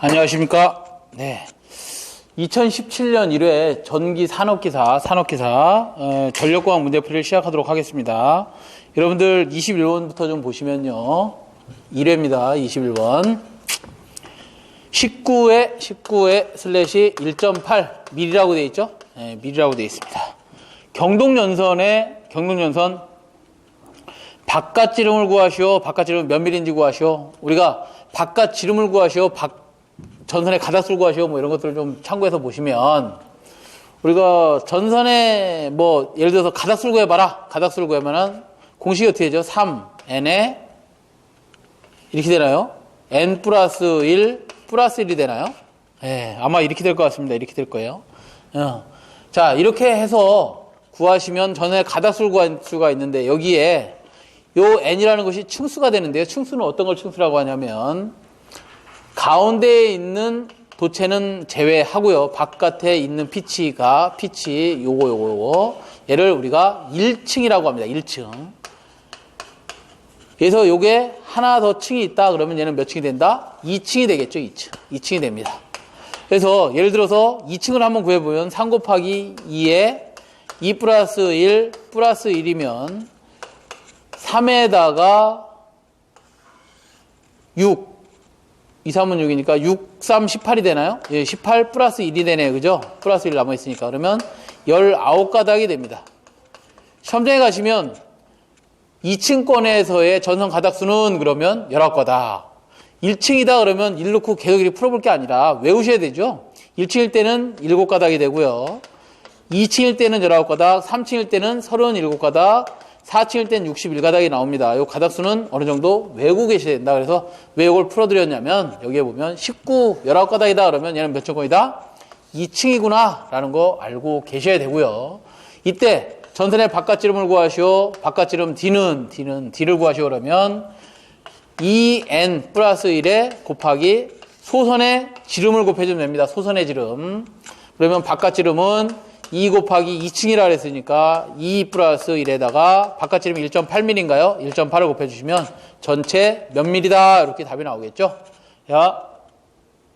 안녕하십니까. 네. 2017년 1회 전기 산업기사 전력공학 문제풀이를 시작하도록 하겠습니다. 여러분들 21번부터 좀 보시면요. 1회입니다. 21번. 19회 슬래시 1.8 밀이라고 되어 있죠? 네, 밀이라고 되어 있습니다. 경동연선 바깥 지름을 구하시오. 바깥 지름 몇 밀인지 구하시오. 우리가 바깥 지름을 구하시오. 전선의 가닥수를 구하시오. 뭐 이런 것들을 좀 참고해서 보시면 우리가 전선에 뭐 예를 들어서 가닥수를 구해봐라. 가닥수를 구하면은 공식이 어떻게 되죠? 3n에 이렇게 되나요? n 플러스 1 플러스 1이 되나요? 예, 아마 이렇게 될 것 같습니다. 이렇게 될 거예요. 자, 이렇게 해서 구하시면 전선의 가닥수를 구할 수가 있는데 여기에 요 n이라는 것이 층수가 되는데요. 층수는 어떤 걸 층수라고 하냐면 가운데에 있는 도체는 제외하고요. 바깥에 있는 피치 요거 얘를 우리가 1층이라고 합니다. 1층. 그래서 요게 하나 더 층이 있다 그러면 얘는 몇 층이 된다? 2층이 되겠죠. 2층이 됩니다. 그래서 예를 들어서 2층을 한번 구해보면 3 곱하기 2에 2 플러스 1 플러스 1이면 3에다가 6 2, 3은 6이니까 6, 3, 18이 되나요? 예, 18 플러스 1이 되네요. 그죠? 플러스 1 남아있으니까. 그러면 19가닥이 됩니다. 시험장에 가시면 2층권에서의 전선 가닥수는 그러면 19가닥. 1층이다 그러면 1 넣고 계속 이렇게 풀어볼 게 아니라 외우셔야 되죠? 1층일 때는 7가닥이 되고요. 2층일 때는 19가닥, 3층일 때는 37가닥, 4층일 땐 61가닥이 나옵니다. 이 가닥수는 어느 정도 외우고 계셔야 된다. 그래서 왜 이걸 풀어드렸냐면 여기에 보면 19가닥이다 그러면 얘는 몇 층권이다? 2층이구나 라는 거 알고 계셔야 되고요. 이때 전선의 바깥지름을 구하시오. 바깥지름 D를 구하시오. 그러면 2n 플러스 1에 곱하기 소선의 지름을 곱해주면 됩니다. 소선의 지름. 그러면 바깥지름은 2 곱하기 2층이라 그랬으니까 2 플러스 1에다가 바깥지름이 1.8mm인가요? 1.8을 곱해주시면 전체 몇 mm다 이렇게 답이 나오겠죠? 야,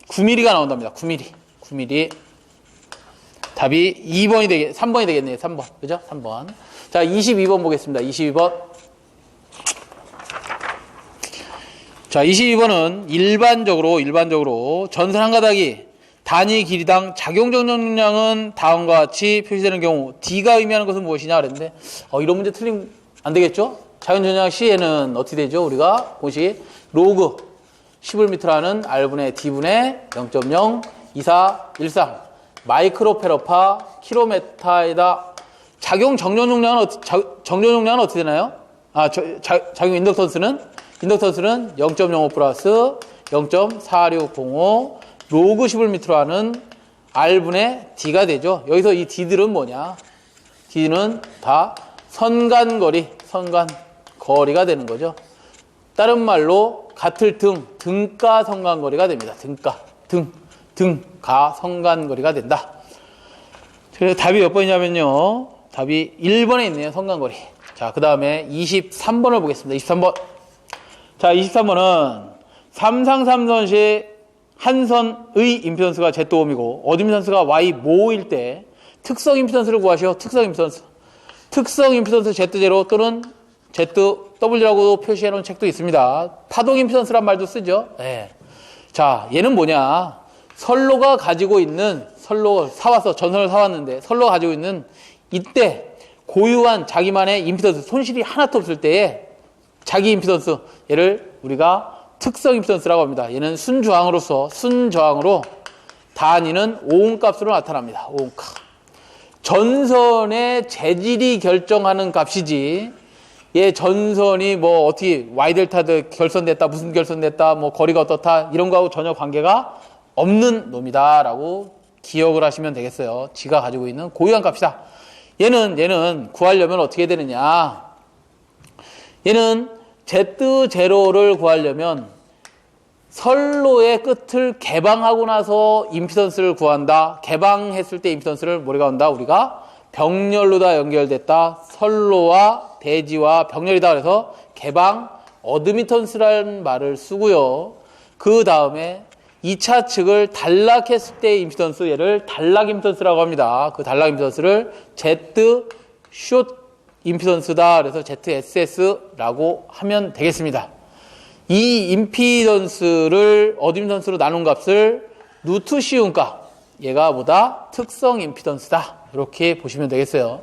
9mm가 나온답니다. 9mm. 답이 3번이 되겠네요. 3번. 그죠? 3번. 자, 22번 보겠습니다. 22번. 자, 22번은 일반적으로 전선 한 가닥이 단위 길이당 작용 정력량은 다음과 같이 표시되는 경우 D가 의미하는 것은 무엇이냐 그랬는데 이런 문제 틀리면 안 되겠죠? 작용 정력량 C에는 어떻게 되죠? 우리가 공식 로그 10m라는 R분의 D분의 0.02413 마이크로페러파 킬로메타에다 작용 정력량은 어떻게 되나요? 작용 인덕턴스는 0.05 플러스 0.4605 로그 11m라는 R분의 D가 되죠. 여기서 이 D들은 뭐냐? D는 다 선간거리가 되는 거죠. 다른 말로 같을 등가 선간거리가 됩니다. 등가 선간거리가 된다. 그래서 답이 몇 번이냐면요. 답이 1번에 있네요. 선간거리. 자, 그 다음에 23번을 보겠습니다. 23번. 자, 23번은 삼상삼선시 한 선의 임피던스가 Z5옴이고 어드 임피던스가 Y5일 때 특성 임피던스를 구하시오. 특성 임피던스 Z0 또는 ZW라고 표시해 놓은 책도 있습니다. 파동 임피던스란 말도 쓰죠. 네. 자, 얘는 뭐냐? 선로가 가지고 있는 전선을 사왔는데 선로가 가지고 있는 이때 고유한 자기만의 임피던스 손실이 하나도 없을 때에 자기 임피던스 얘를 우리가 특성 임피던스라고 합니다. 얘는 순저항으로 단위는 오음값으로 나타납니다. 오음값. 전선의 재질이 결정하는 값이지 얘 전선이 뭐 어떻게 Y델타 결선됐다 무슨 결선됐다 뭐 거리가 어떻다 이런 거하고 전혀 관계가 없는 놈이다라고 기억을 하시면 되겠어요. 지가 가지고 있는 고유한 값이다. 얘는 구하려면 어떻게 되느냐? 얘는 Z0를 구하려면 선로의 끝을 개방하고 나서 임피던스를 구한다. 개방했을 때 임피던스를 뭐가 온다? 우리가 병렬로 다 연결됐다. 선로와 대지와 병렬이다. 그래서 개방 어드미턴스라는 말을 쓰고요. 그 다음에 2차 측을 단락했을 때의 임피던스, 얘를 단락 임피던스라고 합니다. 그 단락 임피던스를 Z 숏 임피던스다. 그래서 ZSS라고 하면 되겠습니다. 이 임피던스를 어드 임피던스로 나눈 값을 루트 씌운 값, 얘가 뭐다? 특성 임피던스다. 이렇게 보시면 되겠어요.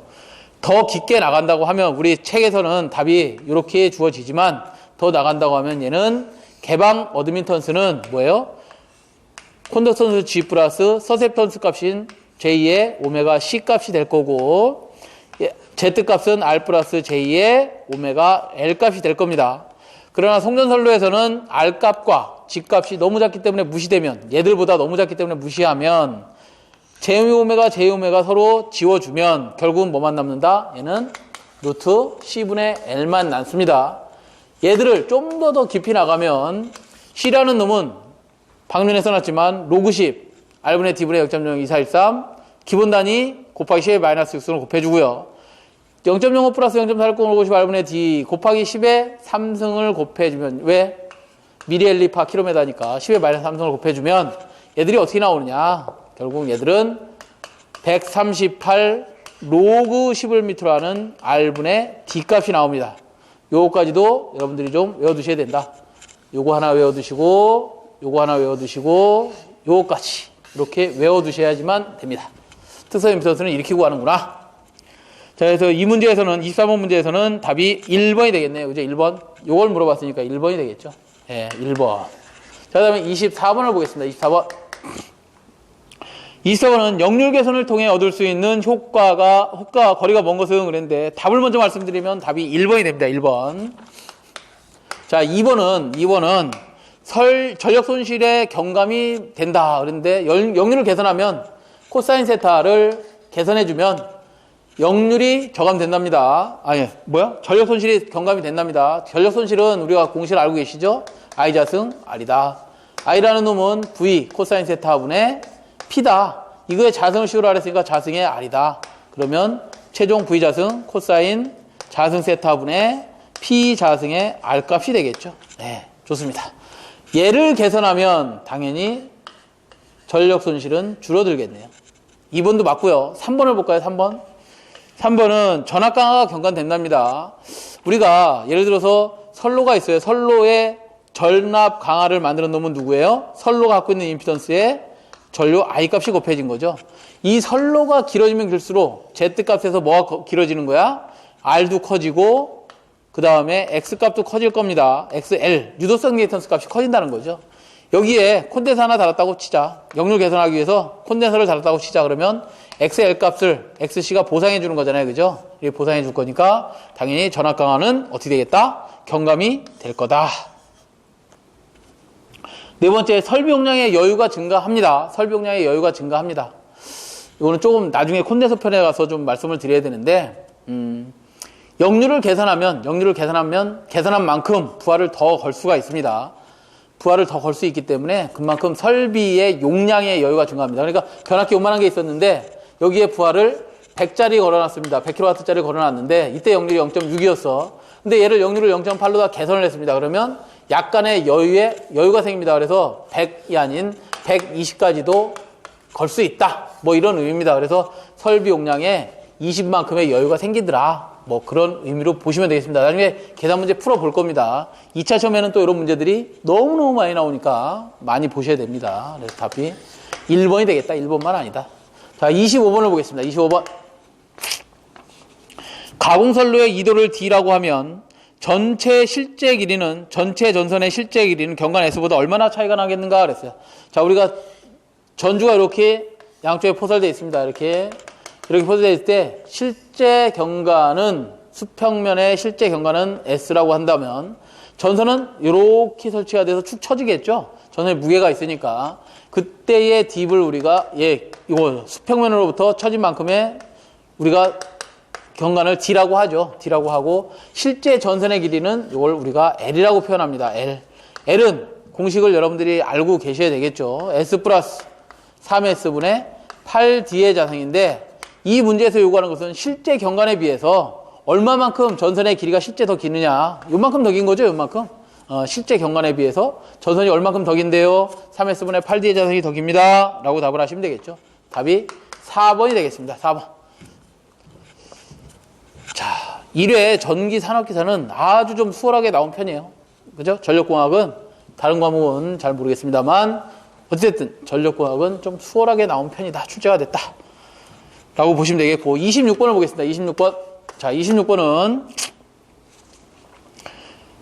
더 깊게 나간다고 하면 우리 책에서는 답이 이렇게 주어지지만 더 나간다고 하면 얘는 개방 어드 임피던스는 뭐예요? 콘덕턴스 G 플러스 서셉턴스 값인 J의 오메가 C 값이 될 거고 Z 값은 R 플러스 J의 오메가 L 값이 될 겁니다. 그러나 송전선로에서는 R 값과 G 값이 너무 작기 때문에 무시되면, 얘들보다 너무 작기 때문에 무시하면 J오메가 J오메가 서로 지워주면 결국은 뭐만 남는다? 얘는 루트 C분의 L만 남습니다. 얘들을 좀 더 깊이 나가면 C라는 놈은 방문에 써놨지만 로그 10, R분의 D분의 0.02413 기본 단위 곱하기 10의 마이너스 6승을 곱해주고요. 0.05 플러스 0.460 R분의 D 곱하기 10의 3승을 곱해주면, 왜? 미리엘리 파 킬로미터니까 10의 마이너스 3승을 곱해주면 얘들이 어떻게 나오느냐? 결국 얘들은 138 로그 11m로 하는 R분의 D 값이 나옵니다. 요거까지도 여러분들이 좀 외워두셔야 된다. 요거 하나 외워두시고, 요거 하나 외워두시고, 요거까지 이렇게 외워두셔야지만 됩니다. 특성 임피던스는 이렇게 구하는구나. 자, 그래서 이 문제에서는, 23번 문제에서는 답이 1번이 되겠네요. 그죠? 1번. 요걸 물어봤으니까 1번이 되겠죠. 예, 1번. 자, 그 다음에 24번을 보겠습니다. 24번. 24번은 역률 개선을 통해 얻을 수 있는 효과가 거리가 먼 것은 그랬는데 답을 먼저 말씀드리면 답이 1번이 됩니다. 1번. 자, 2번은 전력 손실에 경감이 된다. 그런데 역률을 개선하면 코사인 세타를 개선해주면 역률이 저감된답니다. 전력 손실이 경감이 된답니다. 전력 손실은 우리가 공식을 알고 계시죠? I 자승 R이다. I라는 놈은 V 코사인 세타분의 P다. 이거의 자승을 C로 알았으니까 자승의 R이다. 그러면 최종 V 자승 코사인 자승 세타분의 P 자승의 R 값이 되겠죠. 네, 좋습니다. 얘를 개선하면 당연히 전력 손실은 줄어들겠네요. 2번도 맞고요. 3번을 볼까요? 3번. 3번은 전압 강화가 경감된답니다. 우리가 예를 들어서 선로가 있어요. 선로의 전압 강화를 만드는 놈은 누구예요? 선로가 갖고 있는 임피던스에 전류 I 값이 곱해진 거죠. 이 선로가 길어지면 길수록 Z 값에서 뭐가 길어지는 거야? R도 커지고 그 다음에 X 값도 커질 겁니다. XL, 유도성 리액턴스 값이 커진다는 거죠. 여기에 콘덴서 하나 달았다고 치자. 역률 개선하기 위해서 콘덴서를 달았다고 치자. 그러면 XL 값을 XC가 보상해 주는 거잖아요. 그죠? 이게 보상해 줄 거니까 당연히 전압 강화는 어떻게 되겠다? 경감이 될 거다. 네 번째, 설비 용량의 여유가 증가합니다. 설비 용량의 여유가 증가합니다. 이거는 조금 나중에 콘덴서 편에 가서 좀 말씀을 드려야 되는데, 역률을 계산하면 계산한 만큼 부하를 더 걸 수가 있습니다. 부하를 더 걸 수 있기 때문에 그만큼 설비의 용량의 여유가 증가합니다. 그러니까 변압기 요만한 게 있었는데 여기에 부하를 100짜리 걸어놨습니다. 100kW짜리 걸어놨는데 이때 역률이 0.6이었어. 근데 얘를 역률을 0.8로 다 개선을 했습니다. 그러면 약간의 여유가 생깁니다. 그래서 100이 아닌 120까지도 걸 수 있다. 뭐 이런 의미입니다. 그래서 설비 용량에 20만큼의 여유가 생기더라. 뭐 그런 의미로 보시면 되겠습니다. 나중에 계산 문제 풀어볼 겁니다. 2차 시험에는 또 이런 문제들이 너무너무 많이 나오니까 많이 보셔야 됩니다. 그래서 답이 1번이 되겠다. 1번만 아니다. 자, 25번을 보겠습니다. 25번. 가공선로의 이도를 D라고 하면 전체 전선의 실제 길이는 경관 S보다 얼마나 차이가 나겠는가 그랬어요. 자, 우리가 전주가 이렇게 양쪽에 포설되어 있습니다. 이렇게 포설되어 있을 때 실제 경관은 수평면의 실제 경관은 S라고 한다면 전선은 이렇게 설치가 돼서 축 처지겠죠. 전선에 무게가 있으니까 그때의 딥을 우리가 이거 수평면으로부터 처진 만큼의 우리가 경관을 D라고 하죠. D라고 하고 실제 전선의 길이는 이걸 우리가 L이라고 표현합니다. L은 공식을 여러분들이 알고 계셔야 되겠죠. S 플러스 3S분의 8D의 자성인데 이 문제에서 요구하는 것은 실제 경관에 비해서 얼마만큼 전선의 길이가 실제 더 기느냐. 요만큼 더 긴 거죠. 요만큼. 실제 경관에 비해서 전선이 얼만큼 더 긴데요? 3S분의 8D의 전선이 더 깁니다. 라고 답을 하시면 되겠죠. 답이 4번이 되겠습니다. 4번. 자, 1회 전기 산업기사는 아주 좀 수월하게 나온 편이에요. 그죠? 전력공학은 다른 과목은 잘 모르겠습니다만 어쨌든 전력공학은 좀 수월하게 나온 편이다. 출제가 됐다. 라고 보시면 되겠고 26번을 보겠습니다. 26번. 자, 26번은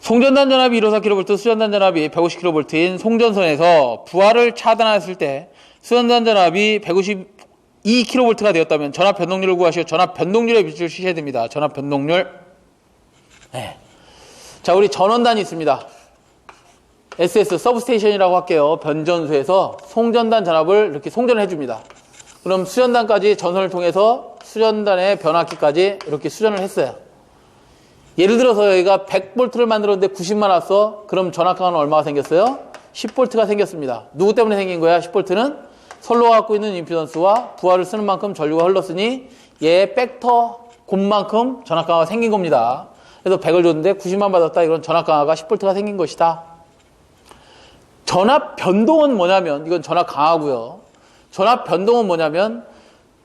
송전단 전압이 154kV, 수전단 전압이 150kV인 송전선에서 부하를 차단했을 때 수전단 전압이 152kV가 되었다면 전압 변동률을 구하시고 전압 변동률의 비율을 쓰셔야 됩니다. 전압 변동률. 네. 자, 우리 전원단이 있습니다. SS 서브스테이션이라고 할게요. 변전소에서 송전단 전압을 이렇게 송전을 해줍니다. 그럼 수전단까지 전선을 통해서 수전단의 변압기까지 이렇게 수전을 했어요. 예를 들어서 여기가 100V를 만들었는데 90만 왔어. 그럼 전압강은 얼마가 생겼어요? 10V가 생겼습니다. 누구 때문에 생긴 거야? 10V는 선로가 갖고 있는 임피던스와 부하를 쓰는 만큼 전류가 흘렀으니 얘 팩터 곱만큼 전압강화가 생긴 겁니다. 그래서 100을 줬는데 90만 받았다. 이건 전압강화가 10V가 생긴 것이다. 전압 변동은 뭐냐면 이건 전압 강하고요. 전압 변동은 뭐냐면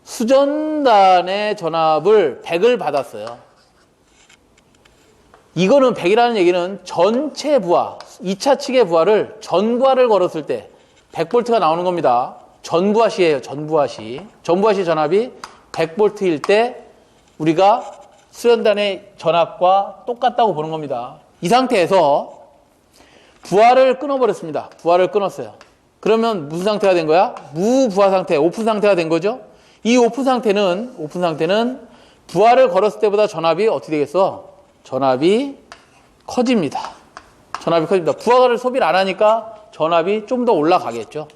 수전단의 전압을 100을 받았어요. 이거는 100이라는 얘기는 전체 부하, 2차 측의 부하를 전부하를 걸었을 때 100V가 나오는 겁니다. 전부하시예요. 전부하시. 전부하시 전압이 100V일 때 우리가 수전단의 전압과 똑같다고 보는 겁니다. 이 상태에서 부하를 끊어버렸습니다. 부하를 끊었어요. 그러면 무슨 상태가 된 거야? 무부하 상태, 오픈 상태가 된 거죠. 이 오픈 상태는 부하를 걸었을 때보다 전압이 어떻게 되겠어? 전압이 커집니다. 전압이 커집니다. 부하를 소비를 안 하니까 전압이 좀 더 올라가겠죠.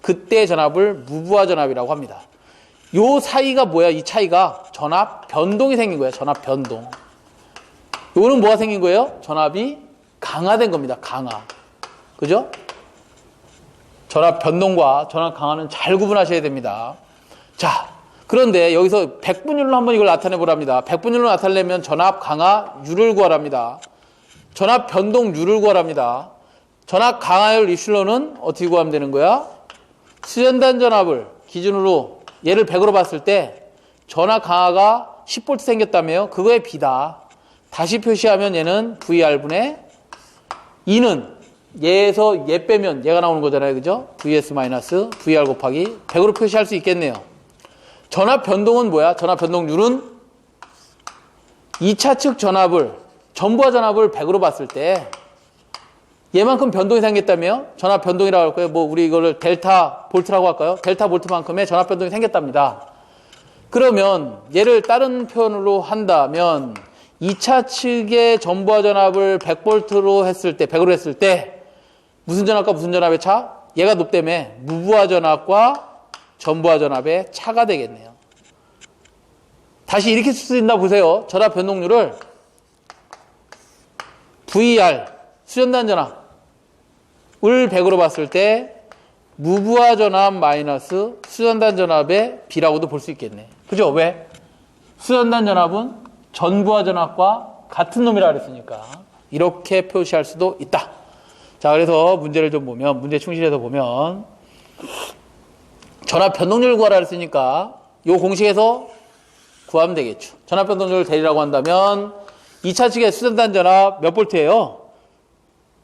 그때 전압을 무부하 전압이라고 합니다. 요 사이가 뭐야? 이 차이가 전압 변동이 생긴 거예요. 전압 변동. 요거는 뭐가 생긴 거예요? 전압이 강화된 겁니다. 강화. 그죠? 전압 변동과 전압 강화는 잘 구분하셔야 됩니다. 자, 그런데 여기서 백분율로 한번 이걸 나타내 보랍니다. 백분율로 나타내려면 전압 강화율을 구하랍니다. 전압 변동률을 구하랍니다. 전압 강화율 입실론은 어떻게 구하면 되는 거야? 수전단 전압을 기준으로 얘를 100으로 봤을 때 전압 강화가 10V 생겼다며요. 그거의 B다. 다시 표시하면 얘는 VR분의 2는 얘에서 얘 빼면 얘가 나오는 거잖아요. 그죠? VS 마이너스 VR 곱하기 100으로 표시할 수 있겠네요. 전압 변동은 뭐야? 전압 변동률은 2차 측 전압을, 전부하 전압을 100으로 봤을 때 얘만큼 변동이 생겼다며? 전압 변동이라고 할 거예요. 뭐 우리 이거를 델타 볼트라고 할까요? 델타 볼트만큼의 전압 변동이 생겼답니다. 그러면 얘를 다른 표현으로 한다면 2차 측의 전부하 전압을 100V로 했을 때, 100으로 했을 때 무슨 전압과 무슨 전압의 차? 얘가 높다며 무부하 전압과 전부하 전압의 차가 되겠네요. 다시 이렇게 쓸 수 있나 보세요. 전압 변동률을 VR, 수전단 전압을 100으로 봤을 때 무부하 전압 마이너스 수전단 전압의 B라고도 볼 수 있겠네. 그죠? 왜? 수전단 전압은 전부하 전압과 같은 놈이라 그랬으니까 이렇게 표시할 수도 있다. 자, 그래서 문제를 좀 보면, 문제 충실해서 보면 전압 변동률을 구하라 그랬으니까 이 공식에서 구하면 되겠죠. 전압 변동률을 대리라고 한다면 2차 측의 수전단 전압 몇 볼트예요?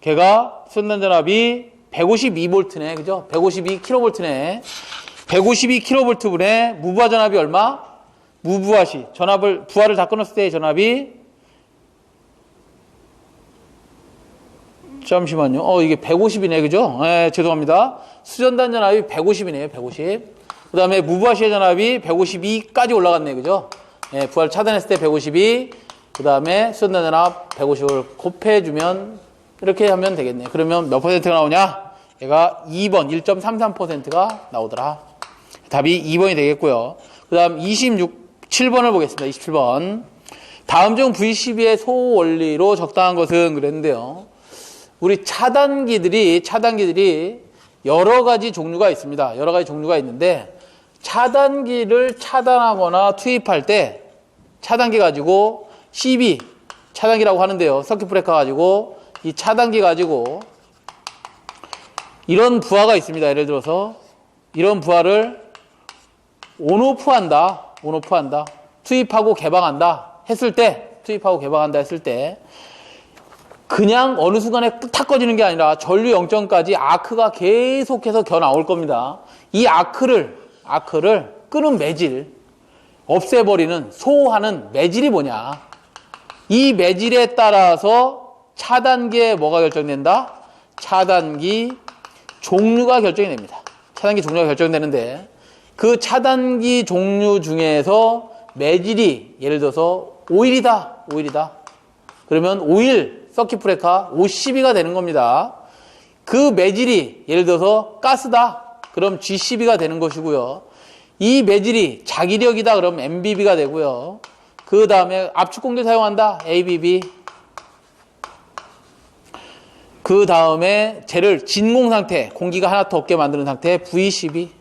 걔가 수전단 전압이 152V네. 그죠? 152kV네. 152kV분의 무부하 전압이 얼마? 무부하시. 부하를 다 끊었을 때의 전압이 잠시만요. 이게 150이네. 그죠? 네, 죄송합니다. 수전단 전압이 150이네요. 150. 그 다음에 무부하시의 전압이 152까지 올라갔네. 그죠? 네, 부하를 차단했을 때 152. 그 다음에 수전단 전압 150을 곱해주면 이렇게 하면 되겠네. 그러면 몇 퍼센트가 나오냐? 얘가 2번 1.33%가 나오더라. 답이 2번이 되겠고요. 그 다음 7번을 보겠습니다. 27번. 다음 중 V12의 소원리로 적당한 것은 그랬는데요. 우리 차단기들이 여러 가지 종류가 있습니다. 여러 가지 종류가 있는데 차단기를 차단하거나 투입할 때 차단기 가지고 CB 차단기라고 하는데요. 서킷 브레이커 가지고 이 차단기 가지고 이런 부하가 있습니다. 예를 들어서 이런 부하를 온오프 한다. 투입하고 개방한다 했을 때 그냥 어느 순간에 탁 꺼지는 게 아니라 전류 0점까지 아크가 계속해서 겨 나올 겁니다. 이 아크를 끄는 매질, 없애버리는, 소호하는 매질이 뭐냐. 이 매질에 따라서 차단기에 뭐가 결정된다? 차단기 종류가 결정이 됩니다. 차단기 종류가 결정되는데 그 차단기 종류 중에서 매질이 예를 들어서 오일이다. 그러면 오일 서킷 브레이커 50B가 되는 겁니다. 그 매질이 예를 들어서 가스다. 그럼 GCB가 되는 것이고요. 이 매질이 자기력이다. 그럼 MBB가 되고요. 그 다음에 압축공조 사용한다. ABB. 그 다음에 쟤를 진공 상태, 공기가 하나도 없게 만드는 상태 VCB.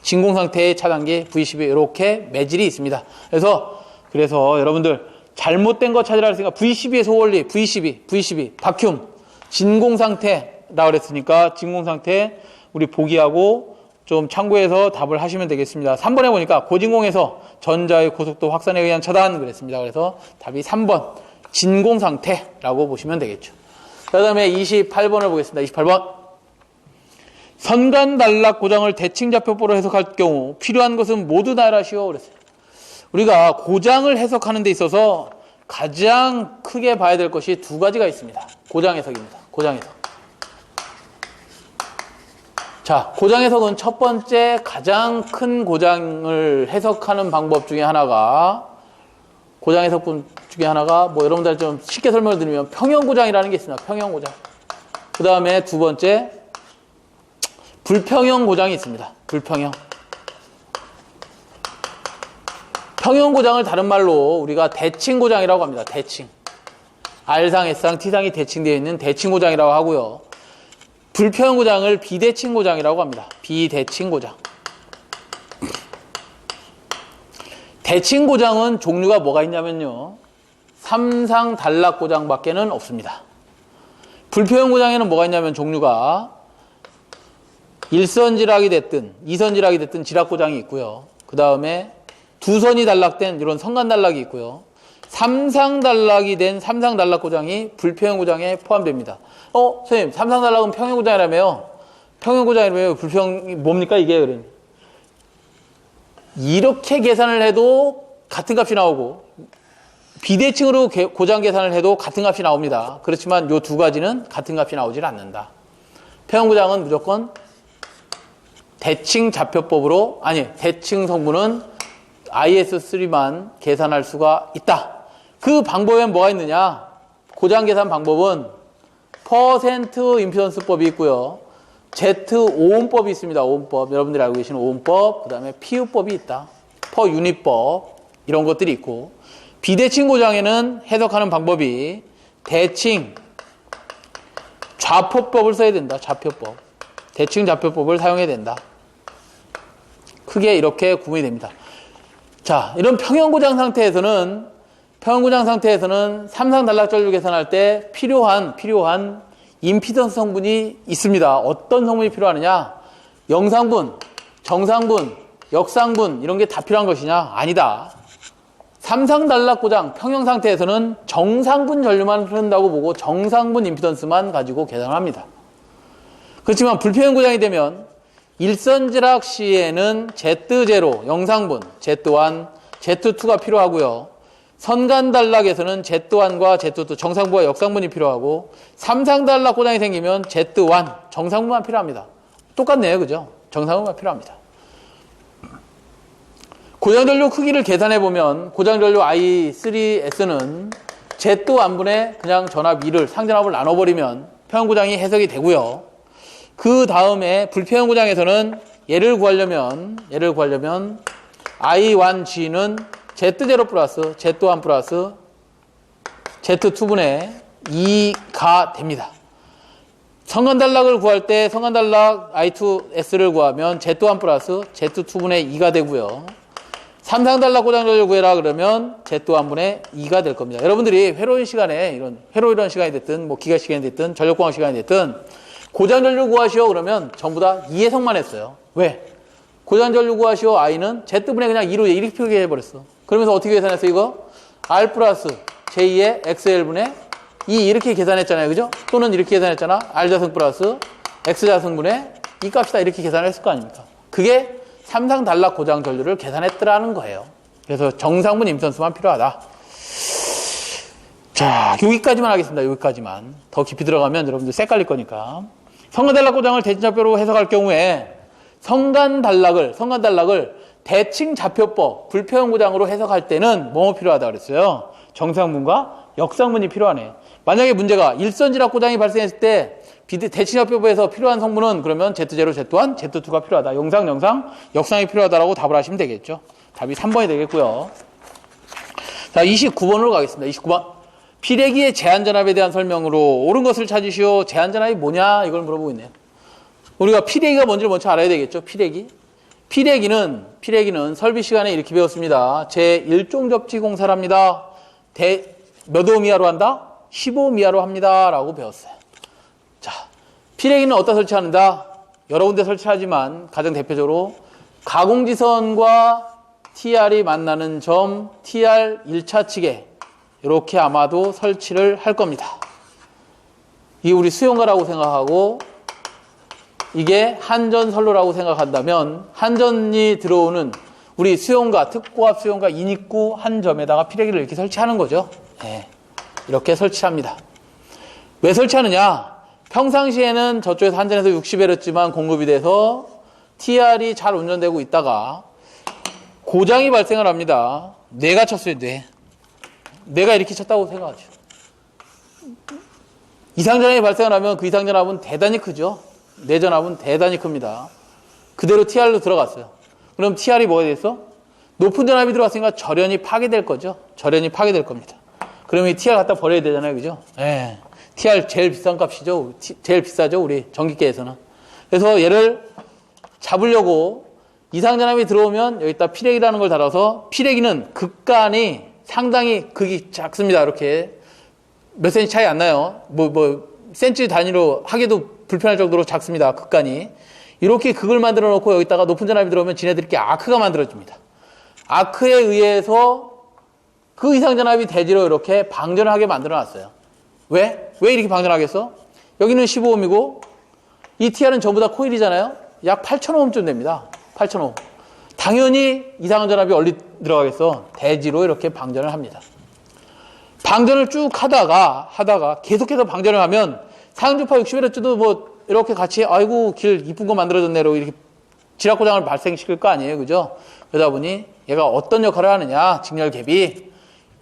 진공 상태의 차단기 VCB 이렇게 매질이 있습니다. 그래서 여러분들 잘못된 거 찾으라 했으니까 VCB의 소원리 VCB 바큐um 진공 상태라 그랬으니까 진공 상태 우리 보기하고 좀 참고해서 답을 하시면 되겠습니다. 3번에 보니까 고진공에서 전자의 고속도 확산에 의한 차단 그랬습니다. 그래서 답이 3번 진공 상태라고 보시면 되겠죠. 그 다음에 28번을 보겠습니다. 28번 선간 단락 고장을 대칭 좌표법으로 해석할 경우 필요한 것은 모두 나열하시오 그랬어요. 우리가 고장을 해석하는 데 있어서 가장 크게 봐야 될 것이 두 가지가 있습니다. 고장 해석입니다. 고장 해석. 자, 고장 해석은 첫 번째 가장 큰 고장을 해석하는 방법 중에 하나가 고장 해석분 중에 하나가 뭐 여러분들 좀 쉽게 설명을 드리면 평형고장이라는 게 있습니다. 평형고장. 그 다음에 두 번째 불평형 고장이 있습니다. 불평형. 평형 고장을 다른 말로 우리가 대칭 고장이라고 합니다. 대칭. R상, S상, T상이 대칭되어 있는 대칭 고장이라고 하고요. 불평형 고장을 비대칭 고장이라고 합니다. 비대칭 고장. 대칭 고장은 종류가 뭐가 있냐면요. 3상 단락 고장밖에는 없습니다. 불평형 고장에는 뭐가 있냐면 종류가 1선 지락이 됐든 2선 지락이 됐든 지락 고장이 있고요. 그 다음에 두 선이 단락된 이런 선간 단락이 있고요. 3상 단락이 된 3상 단락 고장이 불평형 고장에 포함됩니다. 선생님 3상 단락은 평형 고장이라며요. 평형 고장이라며요. 불평이 뭡니까 이게? 그러니 이렇게 계산을 해도 같은 값이 나오고 비대칭으로 고장 계산을 해도 같은 값이 나옵니다. 그렇지만 이 두 가지는 같은 값이 나오질 않는다. 평형 고장은 무조건 대칭 좌표법으로 대칭 성분은 IS3만 계산할 수가 있다. 그 방법엔 뭐가 있느냐? 고장 계산 방법은 퍼센트 임피던스법이 있고요. Z 오음법이 있습니다. 오음법. 여러분들이 알고 계시는 오음법. 그 다음에 PU법이 있다. 퍼 유닛법. 이런 것들이 있고 비대칭 고장에는 해석하는 방법이 대칭 좌표법을 써야 된다. 좌표법. 대칭 좌표법을 사용해야 된다. 크게 이렇게 구분이 됩니다. 자, 이런 평형고장 상태에서는 3상 단락 전류 계산할 때 필요한 임피던스 성분이 있습니다. 어떤 성분이 필요하느냐? 영상분, 정상분, 역상분 이런 게 다 필요한 것이냐? 아니다. 3상 단락 고장 평형 상태에서는 정상분 전류만 흐른다고 보고 정상분 임피던스만 가지고 계산을 합니다. 그렇지만 불평형 고장이 되면 일선지락 시에는 Z0 영상분, Z1, Z2가 필요하고요. 선간 단락에서는 Z1과 Z2 정상부와 역상분이 필요하고 3상 단락 고장이 생기면 Z1 정상부만 필요합니다. 똑같네요. 그죠? 정상부만 필요합니다. 고장전류 크기를 계산해보면 고장전류 I3S는 Z1분의 그냥 전압 2를 상전압을 나눠버리면 평형고장이 해석이 되고요. 그 다음에 불평형 고장에서는 얘를 구하려면 I1G는 Z0 플러스 Z1 플러스 Z2분의 2가 됩니다. 선간단락을 구할 때 선간단락 I2S를 구하면 Z1 플러스 Z2분의 2가 되고요. 삼상단락 고장전류 구해라 그러면 Z1분의 2가 될 겁니다. 여러분들이 회로인 시간에 이런 회로이론 시간이 됐든 뭐 기가 시간이 됐든 전력공학 시간이 됐든 고장전류 구하시오 그러면 전부 다 2해석만 했어요. 왜? 고장전류 구하시오 I는 Z분의 그냥 2로 이렇게 표기해버렸어. 그러면서 어떻게 계산했어 이거? R 플러스 J의 XL분의 2 이렇게 계산했잖아요. 그죠? 또는 이렇게 계산했잖아. R자승 플러스 X자승분의 이 값이다 이렇게 계산을 했을 거 아닙니까? 그게 삼상단락 고장전류를 계산했더라는 거예요. 그래서 정상분 임선수만 필요하다. 자, 여기까지만 하겠습니다. 여기까지만. 더 깊이 들어가면 여러분들 헷갈릴 거니까. 성간단락 고장을 대칭좌표로 해석할 경우에 성간단락을 대칭좌표법, 불표현 고장으로 해석할 때는 뭐뭐 필요하다 그랬어요? 정상분과 역상분이 필요하네. 만약에 문제가 일선지락 고장이 발생했을 때 대칭좌표법에서 필요한 성분은 그러면 Z0, Z1, Z2가 필요하다. 역상이 필요하다라고 답을 하시면 되겠죠. 답이 3번이 되겠고요. 자, 29번으로 가겠습니다. 29번. 피래기의 제한전압에 대한 설명으로 옳은 것을 찾으시오. 제한전압이 뭐냐? 이걸 물어보고 있네요. 우리가 피래기가 뭔지를 먼저 알아야 되겠죠. 피래기는 설비 시간에 이렇게 배웠습니다. 제1종 접지 공사랍니다. 몇 오hm 이하로 한다? 15ohm 이하로 합니다. 라고 배웠어요. 자, 피래기는 어디다 설치하는다? 여러 군데 설치하지만 가장 대표적으로 가공지선과 TR이 만나는 점 TR 1차 측에 이렇게 아마도 설치를 할 겁니다. 이게 우리 수용가라고 생각하고 이게 한전선로라고 생각한다면 한전이 들어오는 우리 수용가, 특고압 수용가 인입구 한 점에다가 피래기를 이렇게 설치하는 거죠. 네, 이렇게 설치합니다. 왜 설치하느냐? 평상시에는 저쪽에서 한전에서 60Hz만 공급이 돼서 TR이 잘 운전되고 있다가 고장이 발생을 합니다. 뇌가 쳤어요, 뇌가 이렇게 쳤다고 생각하죠. 이상전압이 발생을 하면 그 이상전압은 대단히 크죠. 뇌전압은 대단히 큽니다. 그대로 TR로 들어갔어요. 그럼 TR이 뭐가 됐어? 높은 전압이 들어갔으니까 절연이 파괴될 거죠. 절연이 파괴될 겁니다. 그러면 이 TR 갖다 버려야 되잖아요. 그죠? 예. TR 제일 비싼 값이죠. 제일 비싸죠. 우리 전기계에서는. 그래서 얘를 잡으려고 이상전압이 들어오면 여기다 피래기라는 걸 달아서 피래기는 극간이 상당히 극이 작습니다. 이렇게 몇 센치 차이 안 나요. 센치 단위로 하기도 불편할 정도로 작습니다. 극간이. 이렇게 극을 만들어 놓고 여기다가 높은 전압이 들어오면 지네들끼리 아크가 만들어집니다. 아크에 의해서 그 이상전압이 대지로 이렇게 방전하게 만들어 놨어요. 왜 이렇게 방전하겠어? 여기는 15ohm이고 이 TR은 전부 다 코일이잖아요. 약 8,000ohm쯤 됩니다. 8,000ohm. 당연히 이상한 전압이 얼리 들어가겠어. 대지로 이렇게 방전을 합니다. 방전을 쭉 하다가 계속해서 방전을 하면 상주파 60Hz도 뭐 이렇게 같이 아이고 길 이쁜 거 만들어졌네 라고 이렇게 지락고장을 발생시킬 거 아니에요. 그죠? 그러다 보니 얘가 어떤 역할을 하느냐? 직렬 갭이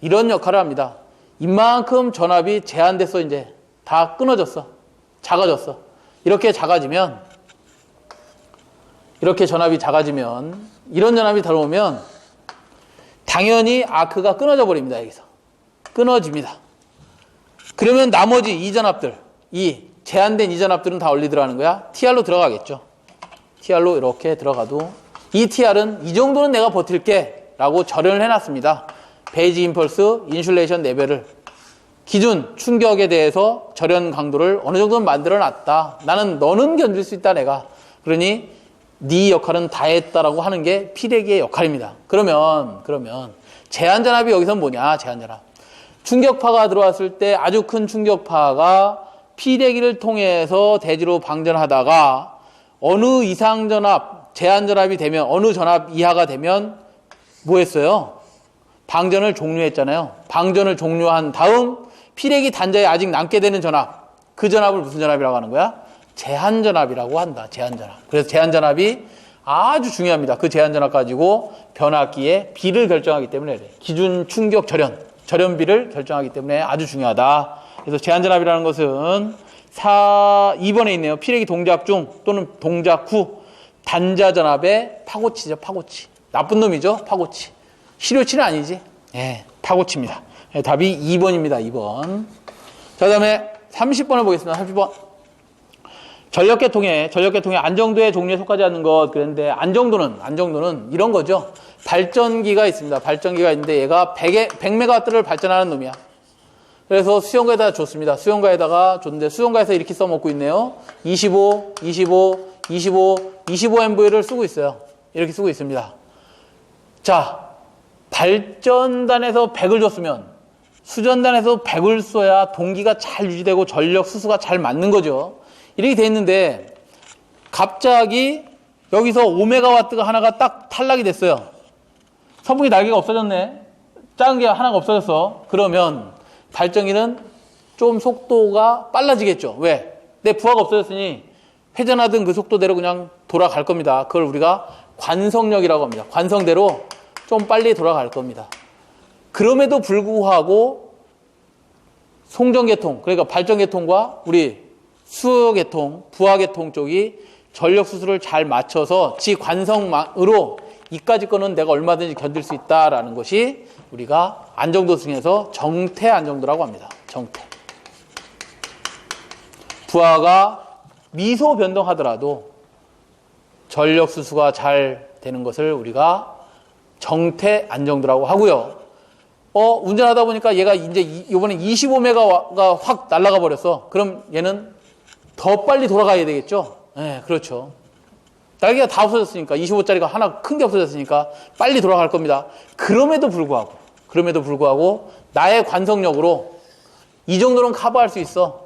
이런 역할을 합니다. 이만큼 전압이 제한됐어. 이제 다 끊어졌어. 작아졌어. 이렇게 전압이 작아지면 이런 전압이 들어오면 당연히 아크가 끊어져 버립니다. 여기서 끊어집니다. 그러면 나머지 이 전압들, 이 제한된 이 전압들은 다 어디 들어가는 거야? TR로 들어가겠죠. TR로 이렇게 들어가도 이 TR은 이 정도는 내가 버틸게 라고 절연을 해놨습니다. 베이지 임펄스 인슐레이션 레벨을 기준 충격에 대해서 절연 강도를 어느 정도는 만들어놨다. 너는 견딜 수 있다 내가. 그러니 네 역할은 다 했다라고 하는 게 피래기의 역할입니다. 그러면 제한전압이 여기서는 뭐냐? 제한전압. 충격파가 들어왔을 때 아주 큰 충격파가 피래기를 통해서 대지로 방전하다가 어느 이상 전압, 제한전압이 되면 어느 전압 이하가 되면 뭐 했어요? 방전을 종료했잖아요. 방전을 종료한 다음 피래기 단자에 아직 남게 되는 전압, 그 전압을 무슨 전압이라고 하는 거야? 제한전압이라고 한다. 제한전압. 그래서 제한전압이 아주 중요합니다. 그 제한전압 가지고 변압기의 비를 결정하기 때문에 기준 충격 절연비를 결정하기 때문에 아주 중요하다. 그래서 제한전압이라는 것은 2번에 있네요. 피래기 동작 중 또는 동작 후 단자전압의 파고치죠. 파고치. 나쁜 놈이죠. 파고치. 실효치는 아니지. 예, 파고치입니다. 예, 답이 2번입니다. 2번. 자, 그 다음에 30번을 보겠습니다. 30번. 전력계통의 안정도의 종류에 속하지 않는 것. 그런데 안정도는 이런 거죠. 발전기가 있습니다. 발전기가 있는데 얘가 100메가와트를 발전하는 놈이야. 그래서 수용가에다 줬습니다. 수용가에다가 줬는데 수용가에서 이렇게 써먹고 있네요. 25, 25, 25, 25MV를 쓰고 있어요. 이렇게 쓰고 있습니다. 자, 발전단에서 100을 줬으면 수전단에서 100을 써야 동기가 잘 유지되고 전력 수수가 잘 맞는 거죠. 이렇게 돼 있는데 갑자기 여기서 5메가와트가 하나가 딱 탈락이 됐어요. 선풍기 날개가 없어졌네. 작은 게 하나가 없어졌어. 그러면 발전기는 좀 속도가 빨라지겠죠. 왜? 내 부하가 없어졌으니 회전하던 그 속도대로 그냥 돌아갈 겁니다. 그걸 우리가 관성력이라고 합니다. 관성대로 좀 빨리 돌아갈 겁니다. 그럼에도 불구하고 송전계통, 그러니까 발전계통과 우리 수요계통, 부하계통 쪽이 전력 수수를 잘 맞춰서 지 관성으로 이까지 거는 내가 얼마든지 견딜 수 있다라는 것이 우리가 안정도 중에서 정태 안정도라고 합니다. 정태. 부하가 미소 변동하더라도 전력 수수가 잘 되는 것을 우리가 정태 안정도라고 하고요. 운전하다 보니까 얘가 이제 이번에 25메가가 확 날아가 버렸어. 그럼 얘는 더 빨리 돌아가야 되겠죠? 네, 그렇죠. 날개가 다 없어졌으니까 25짜리가 하나 큰 게 없어졌으니까 빨리 돌아갈 겁니다. 그럼에도 불구하고 나의 관성력으로 이 정도는 커버할 수 있어.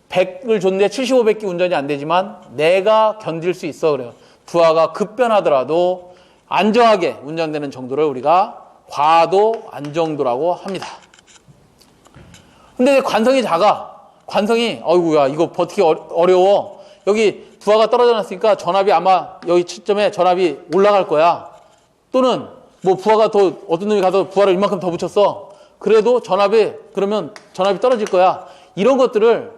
100을 줬는데 75, 100기 운전이 안 되지만 내가 견딜 수 있어. 그래요. 부하가 급변하더라도 안정하게 운전되는 정도를 우리가 과도 안정도라고 합니다. 근데 관성이 작아. 관성이 어이구야 이거 버티기 어려워. 여기 부하가 떨어져 놨으니까 전압이 아마 여기 시점에 전압이 올라갈 거야. 또는 뭐 부하가 더 어떤 놈이 가서 부하를 이만큼 더 붙였어. 그래도 그러면 전압이 떨어질 거야. 이런 것들을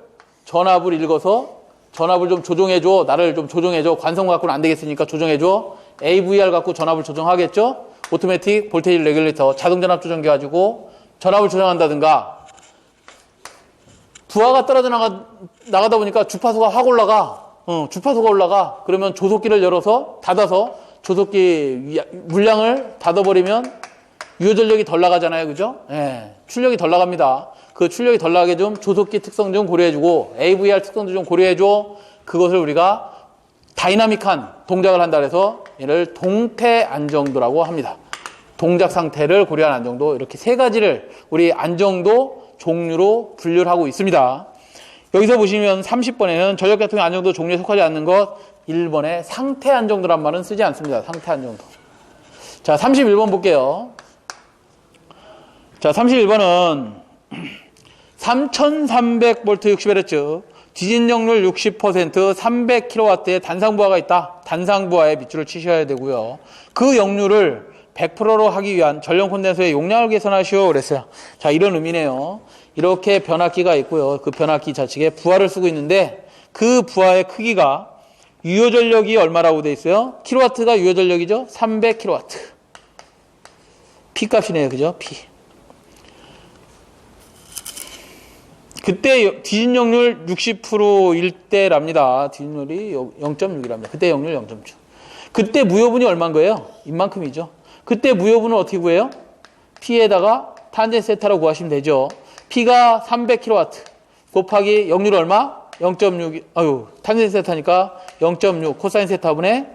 전압을 읽어서 전압을 좀 조정해줘. 나를 좀 조정해줘. 관성 갖고는 안 되겠으니까 조정해줘. AVR 갖고 전압을 조정하겠죠. 오토매틱 볼테이지 레귤레이터 자동 전압 조정기 가지고 전압을 조정한다든가. 부하가 떨어져 나가다 보니까 주파수가 확 올라가. 주파수가 올라가. 그러면 조속기를 닫아서 조속기 물량을 닫아버리면 유효전력이 덜 나가잖아요. 그죠? 예. 출력이 덜 나갑니다. 그 출력이 덜 나게 좀 조속기 특성 좀 고려해주고 AVR 특성도 좀 고려해줘. 그것을 우리가 다이나믹한 동작을 한다 그래서 얘를 동태 안정도라고 합니다. 동작 상태를 고려한 안정도. 이렇게 세 가지를 우리 안정도 종류로 분류를 하고 있습니다. 여기서 보시면 30번에는 전력계통의 안정도 종류에 속하지 않는 것, 1번에 상태 안정도란 말은 쓰지 않습니다. 상태 안정도. 자, 31번 볼게요. 자, 31번은 3300V 60Hz, 지진역률 60%, 300kW의 단상부하가 있다. 단상부하에 밑줄을 치셔야 되고요. 그 역률을 100%로 하기 위한 전력 콘덴서의 용량을 계산하시오 그랬어요. 자, 이런 의미네요. 이렇게 변압기가 있고요. 그 변압기 좌측에 부하를 쓰고 있는데 그 부하의 크기가 유효전력이 얼마라고 돼 있어요? 킬로와트가 유효전력이죠? 300kW. P 값이네요. 그죠? P. 그때 지진역률 60%일 때랍니다. 지진율이 0.6이랍니다. 그때 역률 0.6. 그때 무효분이 얼마인 거예요? 이만큼이죠. 그때 무효분을 어떻게 구해요? P에다가 탄젠 세타라고 구하시면 되죠. P가 300kW 곱하기 역률 얼마? 0.6. 탄젠 세타니까 0.6 코사인 세타분의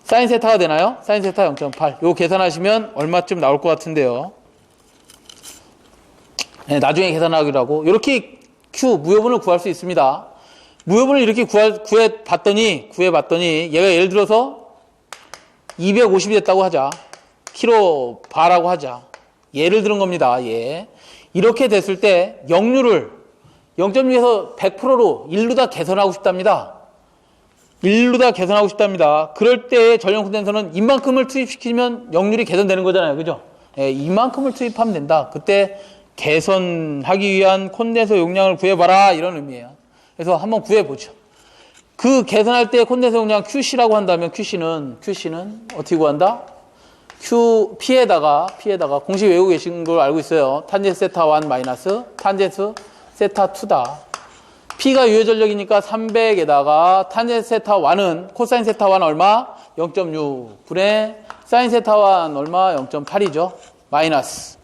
사인 세타가 되나요? 사인 세타 0.8. 요거 계산하시면 얼마쯤 나올 것 같은데요. 네, 나중에 계산하기로 하고 이렇게 Q 무효분을 구할 수 있습니다. 무효분을 이렇게 구해봤더니 얘가 예를 들어서 250이 됐다고 하자. 킬로 바라고 하자. 예를 들은 겁니다. 예. 이렇게 됐을 때 역률을 0.6에서 100%로 일로 다 개선하고 싶답니다. 그럴 때 전력 콘덴서는 이만큼을 투입시키면 역률이 개선되는 거잖아요. 그죠? 예, 이만큼을 투입하면 된다. 그때 개선하기 위한 콘덴서 용량을 구해봐라. 이런 의미예요. 그래서 한번 구해보죠. 그 계산할 때 콘덴서 용량 QC라고 한다면 QC는 어떻게 구한다? P에다가 공식 외우고 계신 걸 알고 있어요. 탄젠스 세타 1 마이너스 탄젠스 세타 2다. P가 유효전력이니까 300에다가 탄젠스 세타 1은 코사인 세타 1 얼마? 0.6 분의 사인 세타는 얼마? 0.8이죠. 마이너스.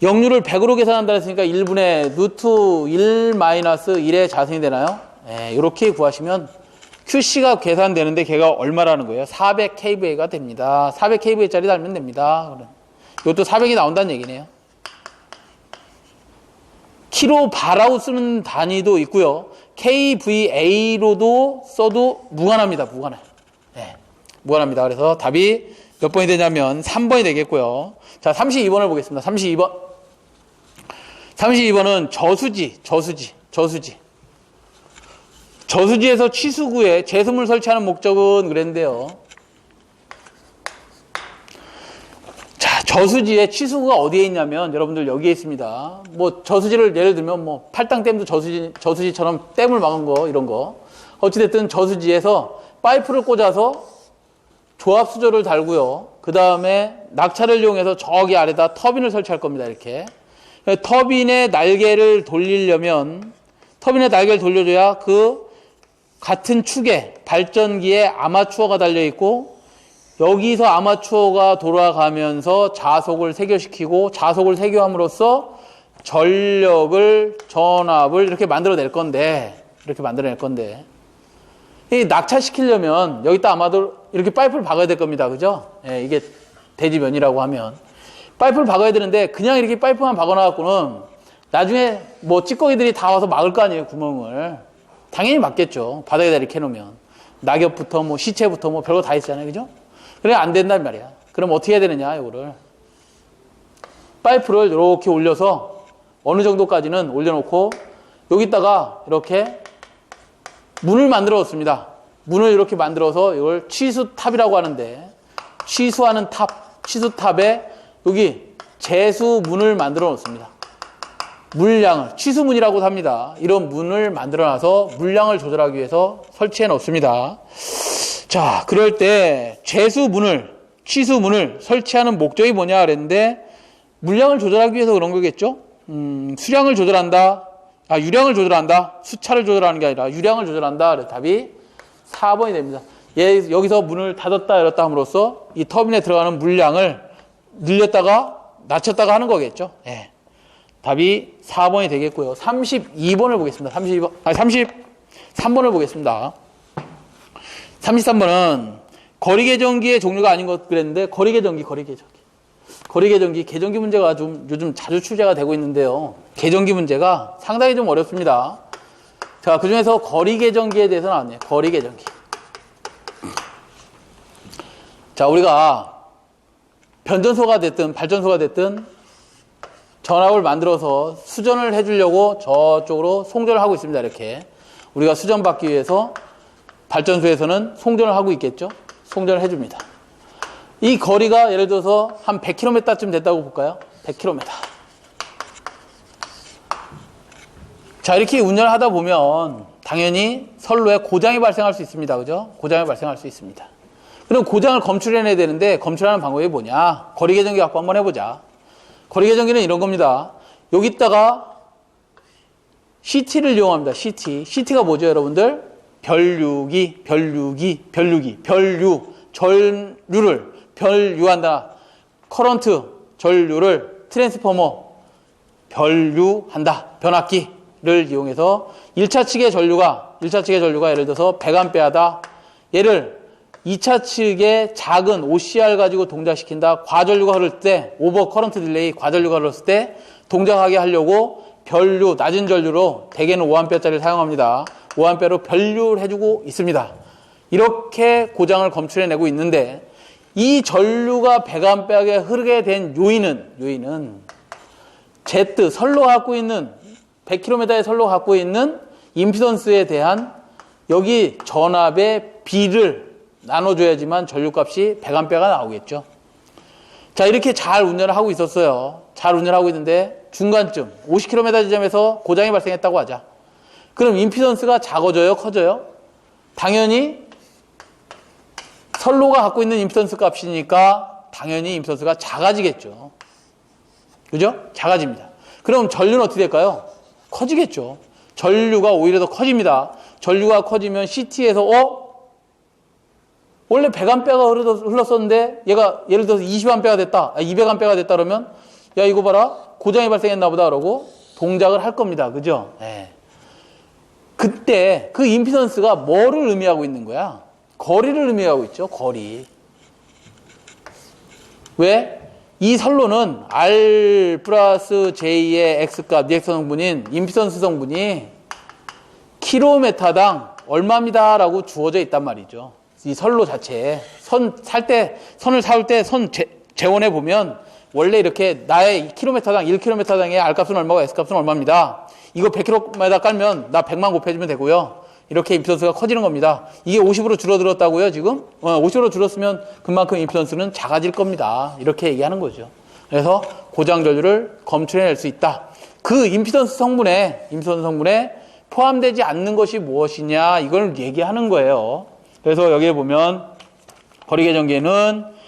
역류를 100으로 계산한다 했으니까 1분의 루트 1 마이너스 1의 자승이 되나요? 네, 이렇게 구하시면 QC가 계산되는데 걔가 얼마라는 거예요? 400kVA가 됩니다. 400kVA짜리 달면 됩니다. 이것도 400이 나온다는 얘기네요. 킬로바라고 쓰는 단위도 있고요. kVA로도 써도 무관합니다. 무관해요. 네, 무관합니다. 그래서 답이 몇 번이 되냐면 3번이 되겠고요. 자, 32번을 보겠습니다. 32번. 32번은 저수지에서 취수구에 제수물 설치하는 목적은 그랬는데요. 자, 저수지에 취수구가 어디에 있냐면 여러분들 여기에 있습니다. 뭐 저수지를 예를 들면 뭐 팔당댐도 저수지처럼 댐을 막은 거 이런 거. 어찌됐든 저수지에서 파이프를 꽂아서 조합수조를 달고요. 그 다음에 낙차를 이용해서 저기 아래다 터빈을 설치할 겁니다. 이렇게. 터빈의 날개를 돌리려면 터빈의 날개를 돌려줘야 그 같은 축에 발전기에 아마추어가 달려있고 여기서 아마추어가 돌아가면서 자속을 세교시키고 자속을 세교함으로써 전력을 전압을 이렇게 만들어낼 건데 이 낙차시키려면 여기다 아마도 이렇게 파이프를 박아야 될 겁니다. 그죠? 예, 이게 대지면이라고 하면 파이프를 박아야 되는데 그냥 이렇게 파이프만 박아놔갖고는 나중에 뭐 찌꺼기들이 다 와서 막을 거 아니에요. 구멍을. 당연히 막겠죠. 바닥에다 이렇게 해놓으면 낙엽부터 뭐 시체부터 뭐 별거 다 있잖아요. 그죠? 그래 안 된단 말이야. 그럼 어떻게 해야 되느냐 이거를 파이프를 이렇게 올려서 어느 정도까지는 올려놓고 여기다가 이렇게 문을 만들어 놓습니다. 문을 이렇게 만들어서 이걸 취수탑이라고 하는데 취수하는 탑, 취수탑에 여기 제수문을 만들어 놓습니다. 물량을, 취수문이라고 합니다. 이런 문을 만들어 놔서 물량을 조절하기 위해서 설치해 놓습니다. 자, 그럴 때 취수문을 설치하는 목적이 뭐냐 그랬는데 물량을 조절하기 위해서 그런 거겠죠? 유량을 조절한다. 수차를 조절하는 게 아니라 유량을 조절한다. 그래서 답이 4번이 됩니다. 여기서 문을 닫았다 열었다 함으로써 이 터빈에 들어가는 물량을 늘렸다가 낮췄다가 하는 거겠죠. 예. 답이 4번이 되겠고요. 32번을 보겠습니다. 33번을 보겠습니다. 33번은 거리계전기의 종류가 아닌 것 그랬는데 거리계전기. 계전기 문제가 좀 요즘 자주 출제가 되고 있는데요. 계전기 문제가 상당히 좀 어렵습니다. 자, 그 중에서 거리계전기에 대해서 나왔네요. 거리계전기. 자, 우리가 변전소가 됐든 발전소가 됐든 전압을 만들어서 수전을 해주려고 저쪽으로 송전을 하고 있습니다. 이렇게. 우리가 수전 받기 위해서 발전소에서는 송전을 하고 있겠죠. 송전을 해줍니다. 이 거리가 예를 들어서 한 100km쯤 됐다고 볼까요? 100km. 자, 이렇게 운전을 하다 보면 당연히 선로에 고장이 발생할 수 있습니다. 그죠? 고장이 발생할 수 있습니다. 그럼 고장을 검출해내야 되는데 검출하는 방법이 뭐냐? 거리계전기 갖고 한번 해보자. 거리계전기는 이런 겁니다. 여기다가 CT를 이용합니다. CT가 뭐죠, 여러분들? 변류한다. 커런트, 전류를 트랜스포머, 변류한다. 변압기를 이용해서 1차 측의 전류가 예를 들어서 100A다. 얘를 2차 측의 작은 OCR 가지고 동작시킨다. 과전류가 흐를 때, 오버 커런트 딜레이 과전류가 흘렀을 때 동작하게 하려고 변류, 낮은 전류로 대개는 5A짜리를 사용합니다. 5A로 변류를 해주고 있습니다. 이렇게 고장을 검출해내고 있는데 이 전류가 100A에 흐르게 된 요인은 Z, 선로가 갖고 있는 100km의 선로가 갖고 있는 임피던스에 대한 여기 전압의 B를 나눠줘야지만 전류값이 100A가 나오겠죠. 자, 이렇게 잘 운전을 하고 있었어요. 잘 운전하고 있는데 중간쯤 50km 지점에서 고장이 발생했다고 하자. 그럼 임피던스가 작아져요? 커져요? 당연히 선로가 갖고 있는 임피던스 값이니까 당연히 임피던스가 작아지겠죠. 그죠? 작아집니다. 그럼 전류는 어떻게 될까요? 커지겠죠. 전류가 오히려 더 커집니다. 전류가 커지면 CT에서 원래 100A가 흘렀었는데 얘가 예를 들어서 20A가 됐다, 200A가 됐다 그러면 야 이거 봐라 고장이 발생했나 보다 그러고 동작을 할 겁니다. 그죠? 네. 그때 그 임피던스가 뭐를 의미하고 있는 거야? 거리를 의미하고 있죠. 거리. 왜? 이 선로는 R 플러스 J의 X값, 리액션 성분인 임피던스 성분이 킬로미터당 얼마입니다라고 주어져 있단 말이죠. 이 선로 자체에 선을 사올 때 선 재원해 보면 원래 이렇게 나의 킬로미터당 1km당의 R값은 얼마고 S값은 얼마입니다. 이거 100km 깔면 나 100만 곱해주면 되고요. 이렇게 임피던스가 커지는 겁니다. 이게 50으로 줄어들었다고요, 지금? 50으로 줄었으면 그만큼 임피던스는 작아질 겁니다. 이렇게 얘기하는 거죠. 그래서 고장 전류를 검출해낼 수 있다. 그 임피던스 성분에 포함되지 않는 것이 무엇이냐, 이걸 얘기하는 거예요. 그래서 여기에 보면 거리 계정기에는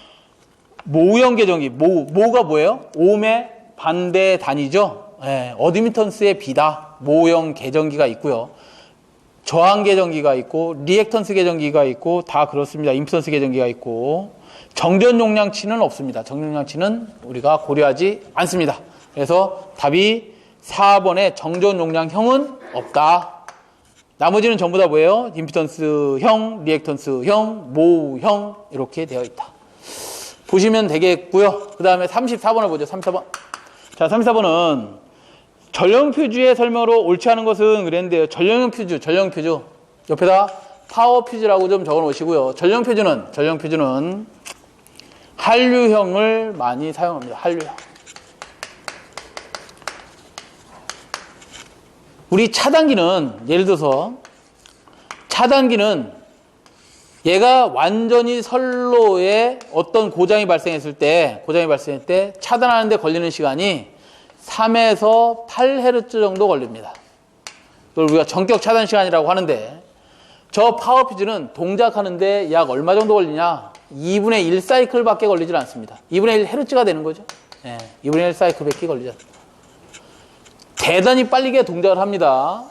모형 계정기, 모가 뭐예요? ohm의 반대 단위죠. 네, 어드미턴스의 비다. 모형 계정기가 있고요. 저항 계정기가 있고 리액턴스 계정기가 있고 다 그렇습니다. 임피던스 계정기가 있고 정전 용량치는 없습니다. 정전 용량치는 우리가 고려하지 않습니다. 그래서 답이 4번의 정전 용량형은 없다. 나머지는 전부 다 뭐예요? 임피던스형, 리액턴스형, 모형 이렇게 되어 있다. 보시면 되겠고요. 그 다음에 34번을 보죠. 34번. 자, 34번은 전력 퓨즈의 설명으로 옳지 않은 것은 그랬는데요. 전력 퓨즈. 옆에다 파워 퓨즈라고 좀 적어 놓으시고요. 전력 퓨즈는 한류형을 많이 사용합니다. 한류형. 우리 차단기는 예를 들어서 차단기는 얘가 완전히 선로에 어떤 고장이 발생했을 때 차단하는 데 걸리는 시간이 3에서 8Hz 정도 걸립니다. 그걸 우리가 전격 차단 시간이라고 하는데 저 파워 퓨즈는 동작하는데 약 얼마 정도 걸리냐? 2분의 1 사이클밖에 걸리질 않습니다. 2분의 1 헤르츠가 되는 거죠. 네, 2분의 1 사이클밖에 걸리지 않습니다. 대단히 빠르게 동작을 합니다.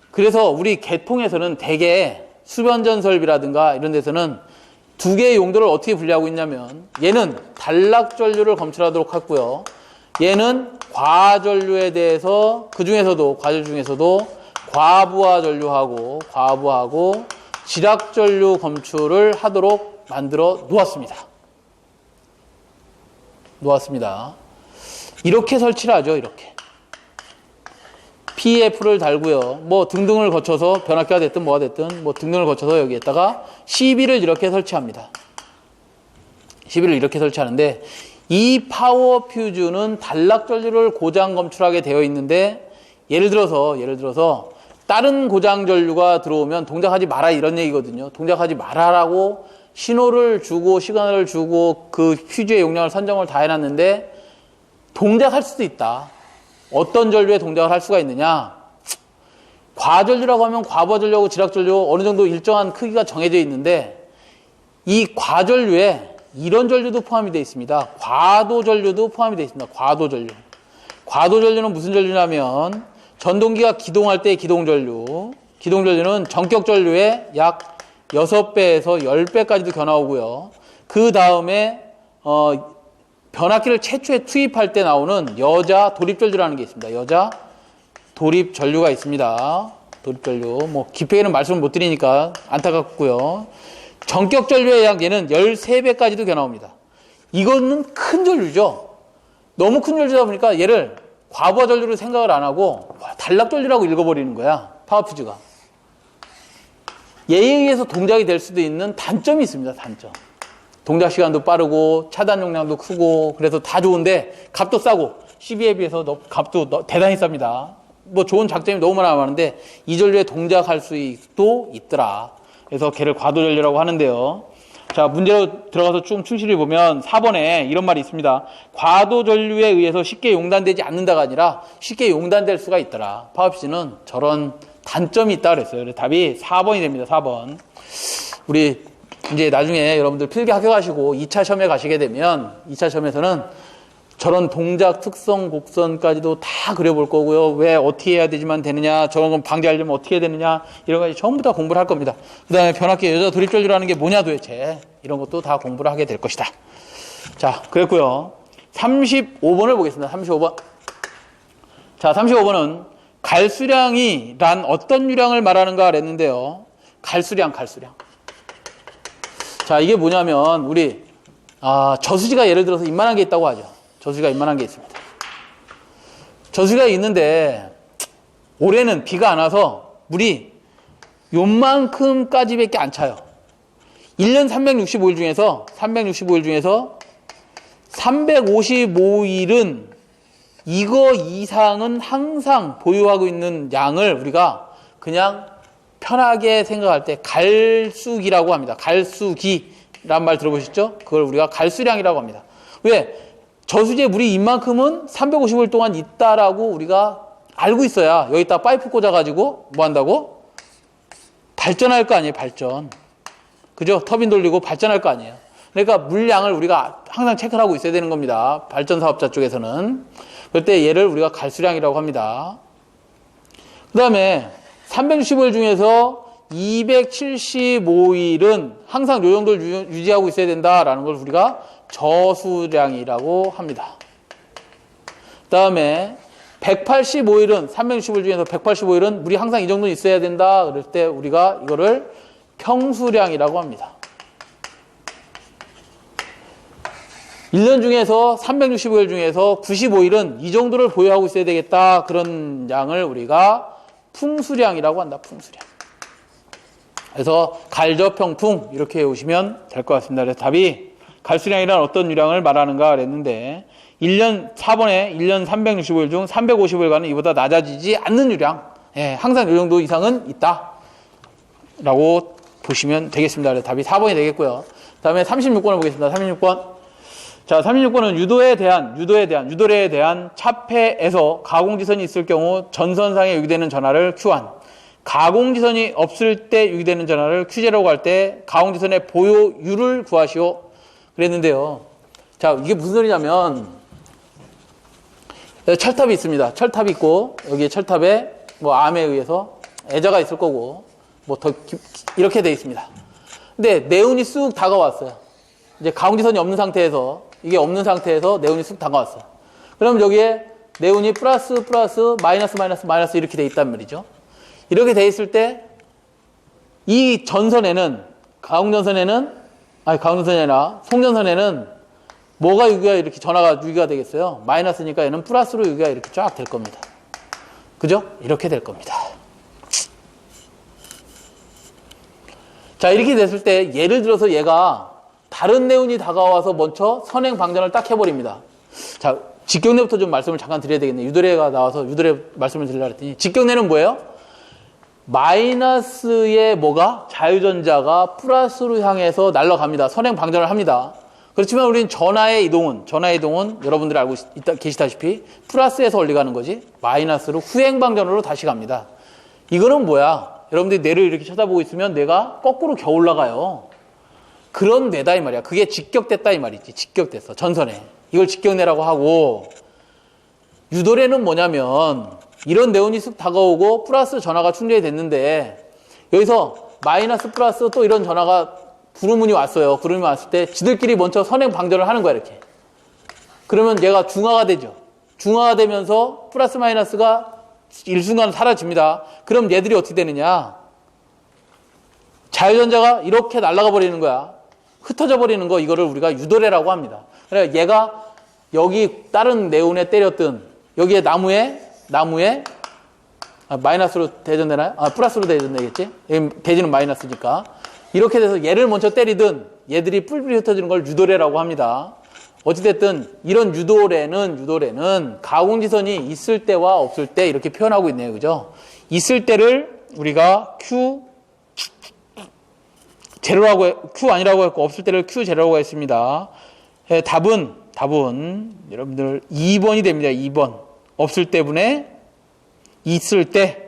그래서 우리 개통에서는 대개 수변전설비라든가 이런 데서는 두 개의 용도를 어떻게 분리하고 있냐면 얘는 단락전류를 검출하도록 하고요. 얘는 과전류에 대해서 과전류 중에서도 과부하하고 지락전류 검출을 하도록 만들어 놓았습니다. 이렇게 설치를 하죠. 이렇게 PF를 달고요. 뭐 등등을 거쳐서 변압기가 됐든 뭐가 됐든 뭐 등등을 거쳐서 여기에다가 CB를 이렇게 설치합니다. CB를 이렇게 설치하는데 이 파워 퓨즈는 단락 전류를 고장 검출하게 되어 있는데 예를 들어서 다른 고장 전류가 들어오면 동작하지 마라 이런 얘기거든요. 동작하지 마라라고 신호를 주고 시그널을 주고 그 퓨즈의 용량을 선정을 다 해놨는데 동작할 수도 있다. 어떤 전류에 동작을 할 수가 있느냐? 과전류라고 하면 과부하전류하고 지락전류 어느 정도 일정한 크기가 정해져 있는데 이 과전류에 이런 전류도 포함이 되어 있습니다. 과도전류도 포함이 되어 있습니다. 과도전류는 무슨 전류냐면 전동기가 기동할 때의 기동전류. 기동전류는 전격전류의 약 6배에서 10배까지도 겨나오고요. 그 다음에 변압기를 최초에 투입할 때 나오는 여자 도립전류라는 게 있습니다. 여자 도립전류가 있습니다. 도립전류. 뭐 깊이는 말씀을 못 드리니까 안타깝고요. 전격 전류의 양 얘는 13배까지도 겨나옵니다. 이거는 큰 전류죠. 너무 큰 전류다 보니까 얘를 과부하 전류로 생각을 안 하고 단락 전류라고 읽어버리는 거야. 파워퓨즈가. 얘에 의해서 동작이 될 수도 있는 단점이 있습니다. 단점. 동작 시간도 빠르고 차단 용량도 크고 그래서 다 좋은데 값도 싸고 CB에 비해서 값도 대단히 쌉니다. 뭐 좋은 장점이 너무 많은데 이 전류에 동작할 수도 있더라. 그래서 걔를 과도전류라고 하는데요. 자, 문제로 들어가서 좀 충실히 보면 4번에 이런 말이 있습니다. 과도전류에 의해서 쉽게 용단되지 않는다가 아니라 쉽게 용단될 수가 있더라. 파워퓨즈는 저런 단점이 있다 그랬어요. 그래서 답이 4번이 됩니다. 4번. 우리 이제 나중에 여러분들 필기 합격하시고 2차 시험에 가시게 되면 2차 시험에서는 저런 동작 특성 곡선까지도 다 그려볼 거고요. 왜 어떻게 해야 되지만 되느냐, 저런 건 방지하려면 어떻게 해야 되느냐, 이런 거 전부 다 공부를 할 겁니다. 그 다음에 변압기 여자 돌입전류라는 게 뭐냐 도대체, 이런 것도 다 공부를 하게 될 것이다. 자, 그랬고요. 35번을 보겠습니다. 35번. 자, 35번은 갈수량이 란 어떤 유량을 말하는가 그랬는데요. 갈수량. 자, 이게 뭐냐면 우리 저수지가 예를 들어서 이만한 게 있다고 하죠. 저수지가 이만한 게 있습니다. 저수지가 있는데 올해는 비가 안 와서 물이 요만큼까지밖에 안 차요. 1년 365일 중에서 355일은 이거 이상은 항상 보유하고 있는 양을 우리가 그냥 편하게 생각할 때 갈수기라고 합니다. 갈수기란 말 들어보셨죠? 그걸 우리가 갈수량이라고 합니다. 왜? 저수지에 물이 이만큼은 355일 동안 있다라고 우리가 알고 있어야 여기다 파이프 꽂아가지고 뭐 한다고? 발전할 거 아니에요, 발전. 그죠? 터빈 돌리고 발전할 거 아니에요. 그러니까 물량을 우리가 항상 체크를 하고 있어야 되는 겁니다. 발전 사업자 쪽에서는. 그럴 때 얘를 우리가 갈수량이라고 합니다. 그 다음에 365일 중에서 275일은 항상 요 정도를 유지하고 있어야 된다라는 걸 우리가 저수량이라고 합니다. 그 다음에 185일은 365일 중에서 185일은 물이 항상 이 정도 있어야 된다. 그럴 때 우리가 이거를 평수량이라고 합니다. 1년 중에서 365일 중에서 95일은 이 정도를 보유하고 있어야 되겠다. 그런 양을 우리가 풍수량이라고 한다. 풍수량. 그래서 갈저평풍 이렇게 외우시면 될 것 같습니다. 그래서 답이 갈수량이란 어떤 유량을 말하는가 그랬는데 4번에 1년 365일 중 350일간은 이보다 낮아지지 않는 유량. 항상 이 정도 이상은 있다. 라고 보시면 되겠습니다. 그래서 답이 4번이 되겠고요. 그 다음에 36번을 보겠습니다. 36번. 자, 36번은 유도에 대한 차폐에서 가공지선이 있을 경우 전선상에 유기되는 전하를 Q1. 가공지선이 없을 때 유기되는 전하를 Q0라고 할 때 가공지선의 보유율을 구하시오. 그랬는데요. 자, 이게 무슨 소리냐면 철탑이 있습니다. 철탑이 있고 여기에 철탑에 뭐 암에 의해서 애자가 있을 거고 뭐 더 이렇게 돼 있습니다. 근데 네온이 쑥 다가왔어요. 이제 가공지선이 없는 상태에서 이게 없는 상태에서 네온이 쑥 다가왔어요. 그럼 여기에 네온이 플러스 마이너스 이렇게 돼 있단 말이죠. 이렇게 돼 있을 때 이 전선에는 가공전선이 아니라 송전선에는 뭐가 유기가 이렇게 전하가 유기가 되겠어요? 마이너스니까 얘는 플러스로 유기가 이렇게 쫙 될 겁니다. 그죠? 이렇게 될 겁니다. 자, 이렇게 됐을 때 예를 들어서 얘가 다른 네온이 다가와서 먼저 선행 방전을 딱 해버립니다. 자, 직경례부터 좀 말씀을 잠깐 드려야 되겠네요. 유도례가 나와서 유도례 말씀을 드리려고 했더니 직경례는 뭐예요? 마이너스의 뭐가? 자유전자가 플러스로 향해서 날아갑니다. 선행 방전을 합니다. 그렇지만 우리는 전하의 이동은 여러분들이 알고 계시다시피 플러스에서 올라가는 거지 마이너스로 후행 방전으로 다시 갑니다. 이거는 뭐야? 여러분들이 뇌를 이렇게 쳐다보고 있으면 뇌가 거꾸로 겨 올라가요. 그런 뇌다 이 말이야. 그게 직격됐다 이 말이지. 직격됐어. 전선에. 이걸 직격뇌라고 하고 유도례는 뭐냐면 이런 네온이 쓱 다가오고 플러스 전하가 충전이 됐는데 여기서 마이너스 플러스 또 이런 전하가 구름운이 왔어요. 구름이 왔을 때 지들끼리 먼저 선행 방전을 하는 거야 이렇게. 그러면 얘가 중화가 되죠. 중화가 되면서 플러스 마이너스가 일순간 사라집니다. 그럼 얘들이 어떻게 되느냐. 자유전자가 이렇게 날아가 버리는 거야. 흩어져 버리는 거 이거를 우리가 유도례라고 합니다. 그러니까 얘가 여기 다른 네온에 때렸든 여기에 나무에 마이너스로 대전되나요? 플러스로 대전되겠지? 대지는 마이너스니까. 이렇게 돼서 얘를 먼저 때리든 얘들이 뿔뿔이 흩어지는 걸 유도례라고 합니다. 어찌됐든 이런 유도례는 가공지선이 있을 때와 없을 때 이렇게 표현하고 있네요. 그죠? 있을 때를 우리가 Q 아니라고 했고 없을 때를 Q0라고 했습니다. 답은 여러분들 2번이 됩니다. 2번. 없을 때분에 있을 때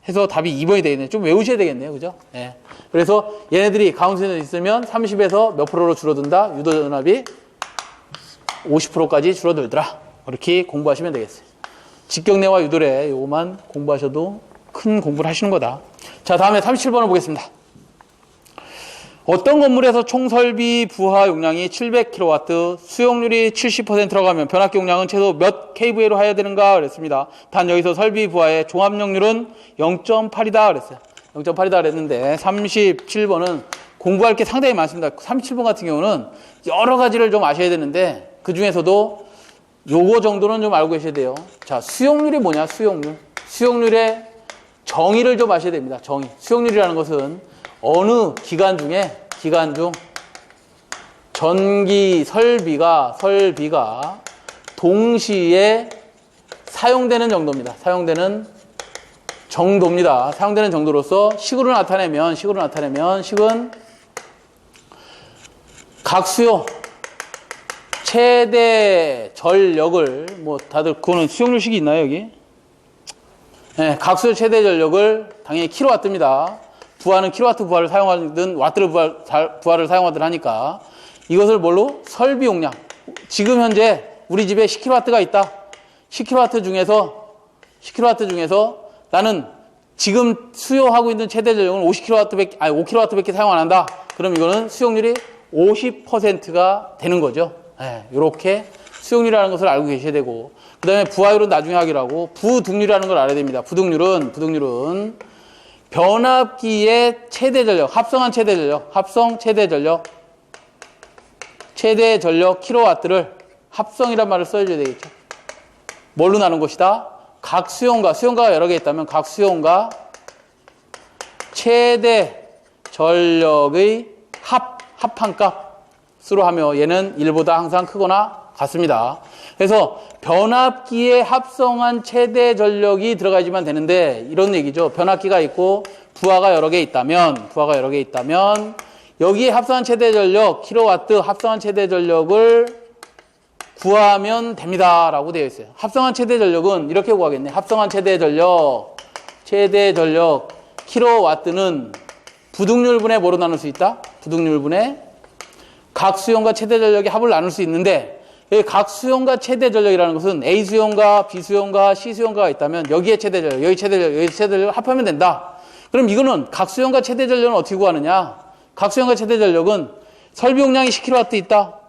해서 답이 2번이 되겠네요. 좀 외우셔야 되겠네요. 그죠? 네. 그래서 얘네들이 가운데에 있으면 30에서 몇 프로로 줄어든다? 유도전압이 50%까지 줄어들더라. 이렇게 공부하시면 되겠어요. 직경내와 유도래 요거만 공부하셔도 큰 공부를 하시는 거다. 자, 다음에 37번을 보겠습니다. 어떤 건물에서 총 설비 부하 용량이 700kW, 수용률이 70% 들어가면 변압기 용량은 최소 몇 kVA로 해야 되는가 그랬습니다. 단 여기서 설비 부하의 종합용률은 0.8이다 그랬어요. 0.8이다 그랬는데 37번은 공부할 게 상당히 많습니다. 37번 같은 경우는 여러 가지를 좀 아셔야 되는데 그 중에서도 요거 정도는 좀 알고 계셔야 돼요. 자, 수용률이 뭐냐? 수용률. 수용률의 정의를 좀 아셔야 됩니다. 정의. 수용률이라는 것은 어느 기간 중 전기 설비가 동시에 사용되는 정도입니다. 사용되는 정도로서 식으로 나타내면 식은 각수요 최대 전력을 뭐 다들 그거는 수용률식이 있나요 여기? 네, 각수요 최대 전력을 당연히 킬로와트입니다. 부하는 킬로와트 부하를 사용하든 와트를 부하를 사용하든 하니까 이것을 뭘로? 설비 용량. 지금 현재 우리 집에 10kW가 있다. 10kW 중에서 나는 지금 수요하고 있는 최대 전력은 5kW밖에 사용 안 한다. 그럼 이거는 수용률이 50%가 되는 거죠. 네, 이렇게 수용률이라는 것을 알고 계셔야 되고, 그 다음에 부하율은 나중에 하기로 하고, 부등률이라는 걸 알아야 됩니다. 부등률은 변압기의 최대 전력, 합성 최대 전력 킬로와트를 합성이란 말을 써줘야 되겠죠. 뭘로 나눈 것이다? 각 수용가가 여러 개 있다면 각 수용가 최대 전력의 합한 값으로 하며 얘는 1보다 항상 크거나 같습니다. 그래서 변압기에 합성한 최대 전력이 들어가야지만 되는데 이런 얘기죠. 변압기가 있고 부하가 여러 개 있다면 여기에 합성한 최대 전력 킬로와트 합성한 최대 전력을 구하면 됩니다라고 되어 있어요. 합성한 최대 전력은 이렇게 구하겠네. 합성한 최대 전력 킬로와트는 부등률분의 뭐로 나눌 수 있다? 부등률분의 각 수용과 최대 전력의 합을 나눌 수 있는데 각 수용과 최대 전력이라는 것은 A 수용과 B 수용과 C 수용가가 있다면 여기에 최대 전력, 여기 최대 전력을 합하면 된다. 그럼 이거는 각 수용과 최대 전력은 어떻게 구하느냐? 각 수용과 최대 전력은 설비 용량이 10kW 있다.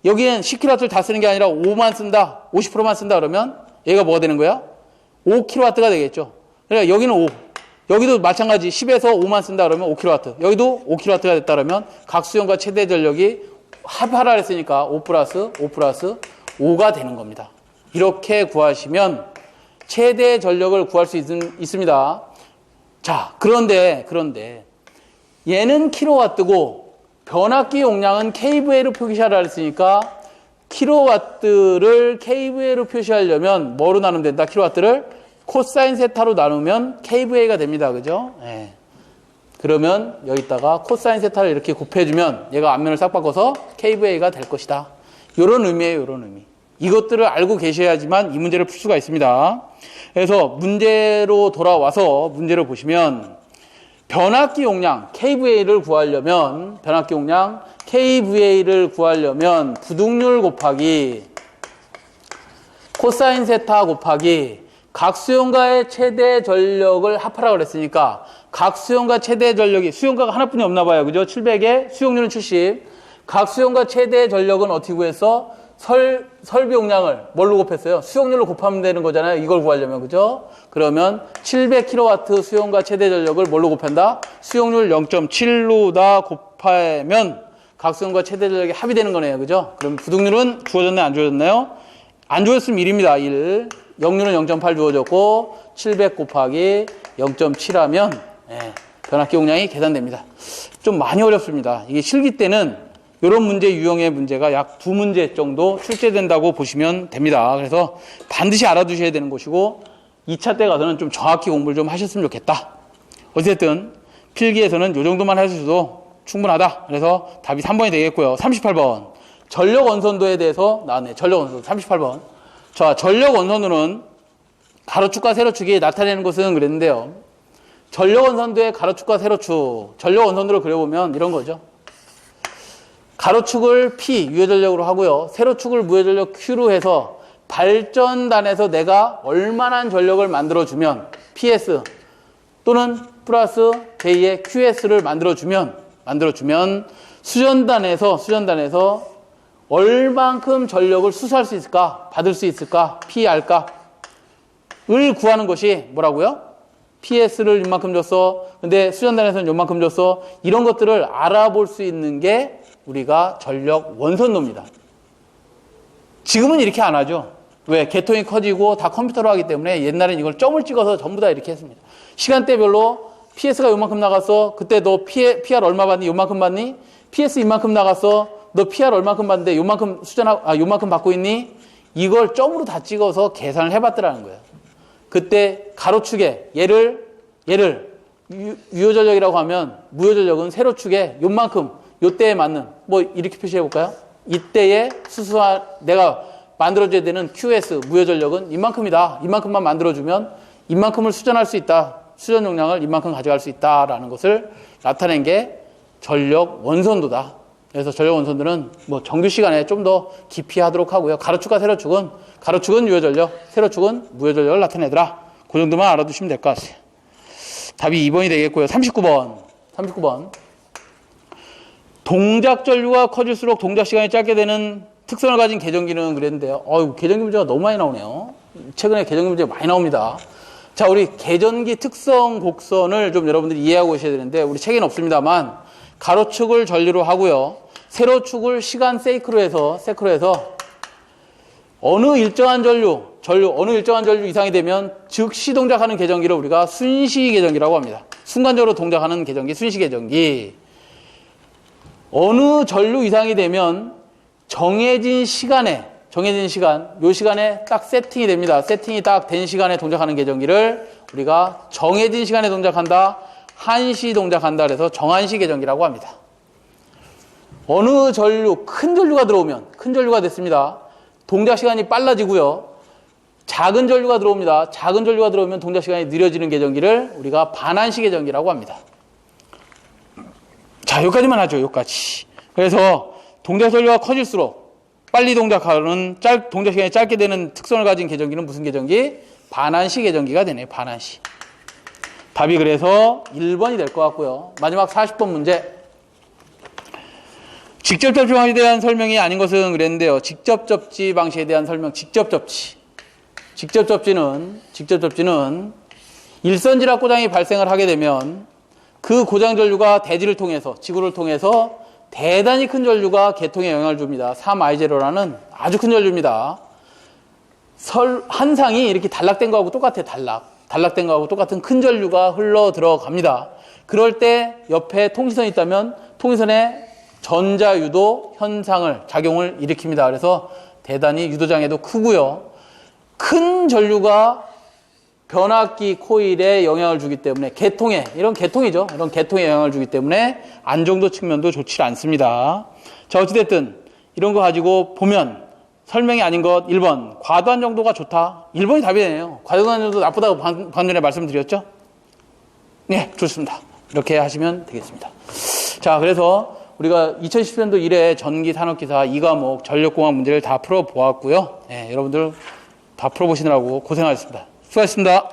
여기는 10kW를 다 쓰는 게 아니라 5만 쓴다. 50%만 쓴다 그러면 얘가 뭐가 되는 거야? 5kW가 되겠죠. 그러니까 여기는 5. 여기도 마찬가지 10에서 5만 쓴다 그러면 5kW. 여기도 5kW가 됐다 그러면 각 수용과 최대 전력이 합하라 했으니까 5 플러스 5가 되는 겁니다. 이렇게 구하시면 최대 전력을 구할 수 있습니다. 자, 그런데 얘는 킬로와트고 변압기 용량은 kVA로 표시하라 했으니까 킬로와트를 kVA로 표시하려면 뭐로 나누면 된다? 킬로와트를 코사인 세타로 나누면 kVA가 됩니다. 그죠? 네. 그러면 여기다가 코사인 세타를 이렇게 곱해주면 얘가 앞면을 싹 바꿔서 kVA가 될 것이다. 이런 의미예요. 이런 의미. 이것들을 알고 계셔야지만 이 문제를 풀 수가 있습니다. 그래서 문제로 돌아와서 문제를 보시면 변압기 용량 kVA를 구하려면 부등률 곱하기 코사인 세타 곱하기 각 수용가의 최대 전력을 합하라고 그랬으니까 각 수용가 최대 전력이 수용가가 하나뿐이 없나 봐요. 그죠? 700에 수용률은 70. 각 수용가 최대 전력은 어떻게 구했어? 설비 용량을 뭘로 곱했어요? 수용률로 곱하면 되는 거잖아요. 이걸 구하려면. 그죠? 그러면 700kW 수용가 최대 전력을 뭘로 곱한다? 수용률 0.7로다 곱하면 각 수용가 최대 전력이 합이 되는 거네요. 그죠? 그럼 부등률은 주어졌나요? 안 주어졌나요? 안 주어졌으면 1입니다. 1. 역률은 0.8 주어졌고 700 곱하기 0.7 하면 변압기 용량이 계산됩니다. 좀 많이 어렵습니다. 이게 실기 때는 이런 문제 유형의 문제가 약 2문제 정도 출제된다고 보시면 됩니다. 그래서 반드시 알아두셔야 되는 것이고 2차 때 가서는 좀 정확히 공부를 좀 하셨으면 좋겠다. 어쨌든 필기에서는 이 정도만 하셔도 충분하다. 그래서 답이 3번이 되겠고요. 38번 전력 원선도에 대해서 나왔네. 전력 원선도 38번. 자, 전력 원선도는 가로축과 세로축이 나타내는 것은 그랬는데요. 전력 원선도의 가로축과 세로축, 전력 원선도를 그려보면 이런 거죠. 가로축을 P, 유효전력으로 하고요. 세로축을 무효전력 Q로 해서 발전단에서 내가 얼마나 전력을 만들어주면 PS 또는 플러스 J의 QS를 만들어주면 수전단에서 얼만큼 전력을 수소할 수 있을까? 받을 수 있을까? PR 값을 구하는 것이 뭐라고요? PS를 이만큼 줬어. 근데 수전단에서는 요만큼 줬어. 이런 것들을 알아볼 수 있는 게 우리가 전력 원선도입니다. 지금은 이렇게 안 하죠. 왜? 개통이 커지고 다 컴퓨터로 하기 때문에 옛날엔 이걸 점을 찍어서 전부 다 이렇게 했습니다. 시간대별로 PS가 요만큼 나갔어. 그때 너 PR 얼마 받니? 요만큼 받니? PS 이만큼 나갔어. 너 PR 얼만큼 받는데 요만큼 요만큼 받고 있니? 이걸 점으로 다 찍어서 계산을 해봤더라는 거예요. 그때 가로축에 얘를 유효전력이라고 하면 무효전력은 세로축에 요만큼 요때에 맞는 뭐 이렇게 표시해 볼까요? 이때에 수소한 내가 만들어줘야 되는 QS 무효전력은 이만큼이다. 이만큼만 만들어주면 이만큼을 수전할 수 있다. 수전 용량을 이만큼 가져갈 수 있다라는 것을 나타낸 게 전력 원선도다. 그래서 전력 원선도는 뭐 정규 시간에 좀 더 깊이 하도록 하고요. 가로축과 세로축은 유효전력, 세로축은 무효전력을 나타내더라. 그 정도만 알아두시면 될 것 같아요. 답이 2번이 되겠고요. 39번. 동작 전류가 커질수록 동작 시간이 짧게 되는 특성을 가진 계정기는 그랬는데요. 계정기 문제가 너무 많이 나오네요. 최근에 계정기 문제가 많이 나옵니다. 자, 우리 계전기 특성 곡선을 좀 여러분들이 이해하고 오셔야 되는데 우리 책에는 없습니다만 가로축을 전류로 하고요. 세로축을 시간 세이크로 해서 어느 일정한 전류 이상이 되면 즉시 동작하는 계전기를 우리가 순시 계전기라고 합니다. 순간적으로 동작하는 계전기, 순시 계전기. 어느 전류 이상이 되면 정해진 시간, 요 시간에 딱 세팅이 됩니다. 세팅이 딱 된 시간에 동작하는 계전기를 우리가 정해진 시간에 동작한다, 한시 동작한다 그래서 정한시 계전기라고 합니다. 어느 전류, 큰 전류가 들어오면, 큰 전류가 됐습니다. 동작 시간이 빨라지고요. 작은 전류가 들어옵니다. 작은 전류가 들어오면 동작 시간이 느려지는 계전기를 우리가 반한시 계전기라고 합니다. 자, 여기까지만 하죠. 여기까지. 그래서 동작 전류가 커질수록 빨리 동작하는 동작 시간이 짧게 되는 특성을 가진 계전기는 무슨 계전기? 반한시 계전기가 되네요. 반한시. 답이 그래서 1번이 될 것 같고요. 마지막 40번 문제. 직접 접지 방식에 대한 설명이 아닌 것은 그랬는데요. 직접 접지 방식에 대한 설명. 직접 접지는 일선지락 고장이 발생을 하게 되면 그 고장 전류가 대지를 통해서, 지구를 통해서 대단히 큰 전류가 계통에 영향을 줍니다. 3I0라는 아주 큰 전류입니다. 한상이 이렇게 단락된 거하고 똑같아요. 단락된 거하고 똑같은 큰 전류가 흘러 들어갑니다. 그럴 때 옆에 통신선이 있다면 통신선에 전자유도 현상을, 작용을 일으킵니다. 그래서 대단히 유도장애도 크고요. 큰 전류가 변압기 코일에 영향을 주기 때문에 이런 계통에 영향을 주기 때문에 안정도 측면도 좋지 않습니다. 자, 어찌됐든 이런 거 가지고 보면 설명이 아닌 것 1번 과도한 정도가 좋다. 1번이 답이 되네요. 과도한 정도 나쁘다고 방금 전에 말씀드렸죠? 네, 좋습니다. 이렇게 하시면 되겠습니다. 자, 그래서 우리가 2010년도 1회 전기산업기사 2과목 전력공학 문제를 다 풀어보았고요. 네, 여러분들 다 풀어보시느라고 고생하셨습니다. 수고하셨습니다.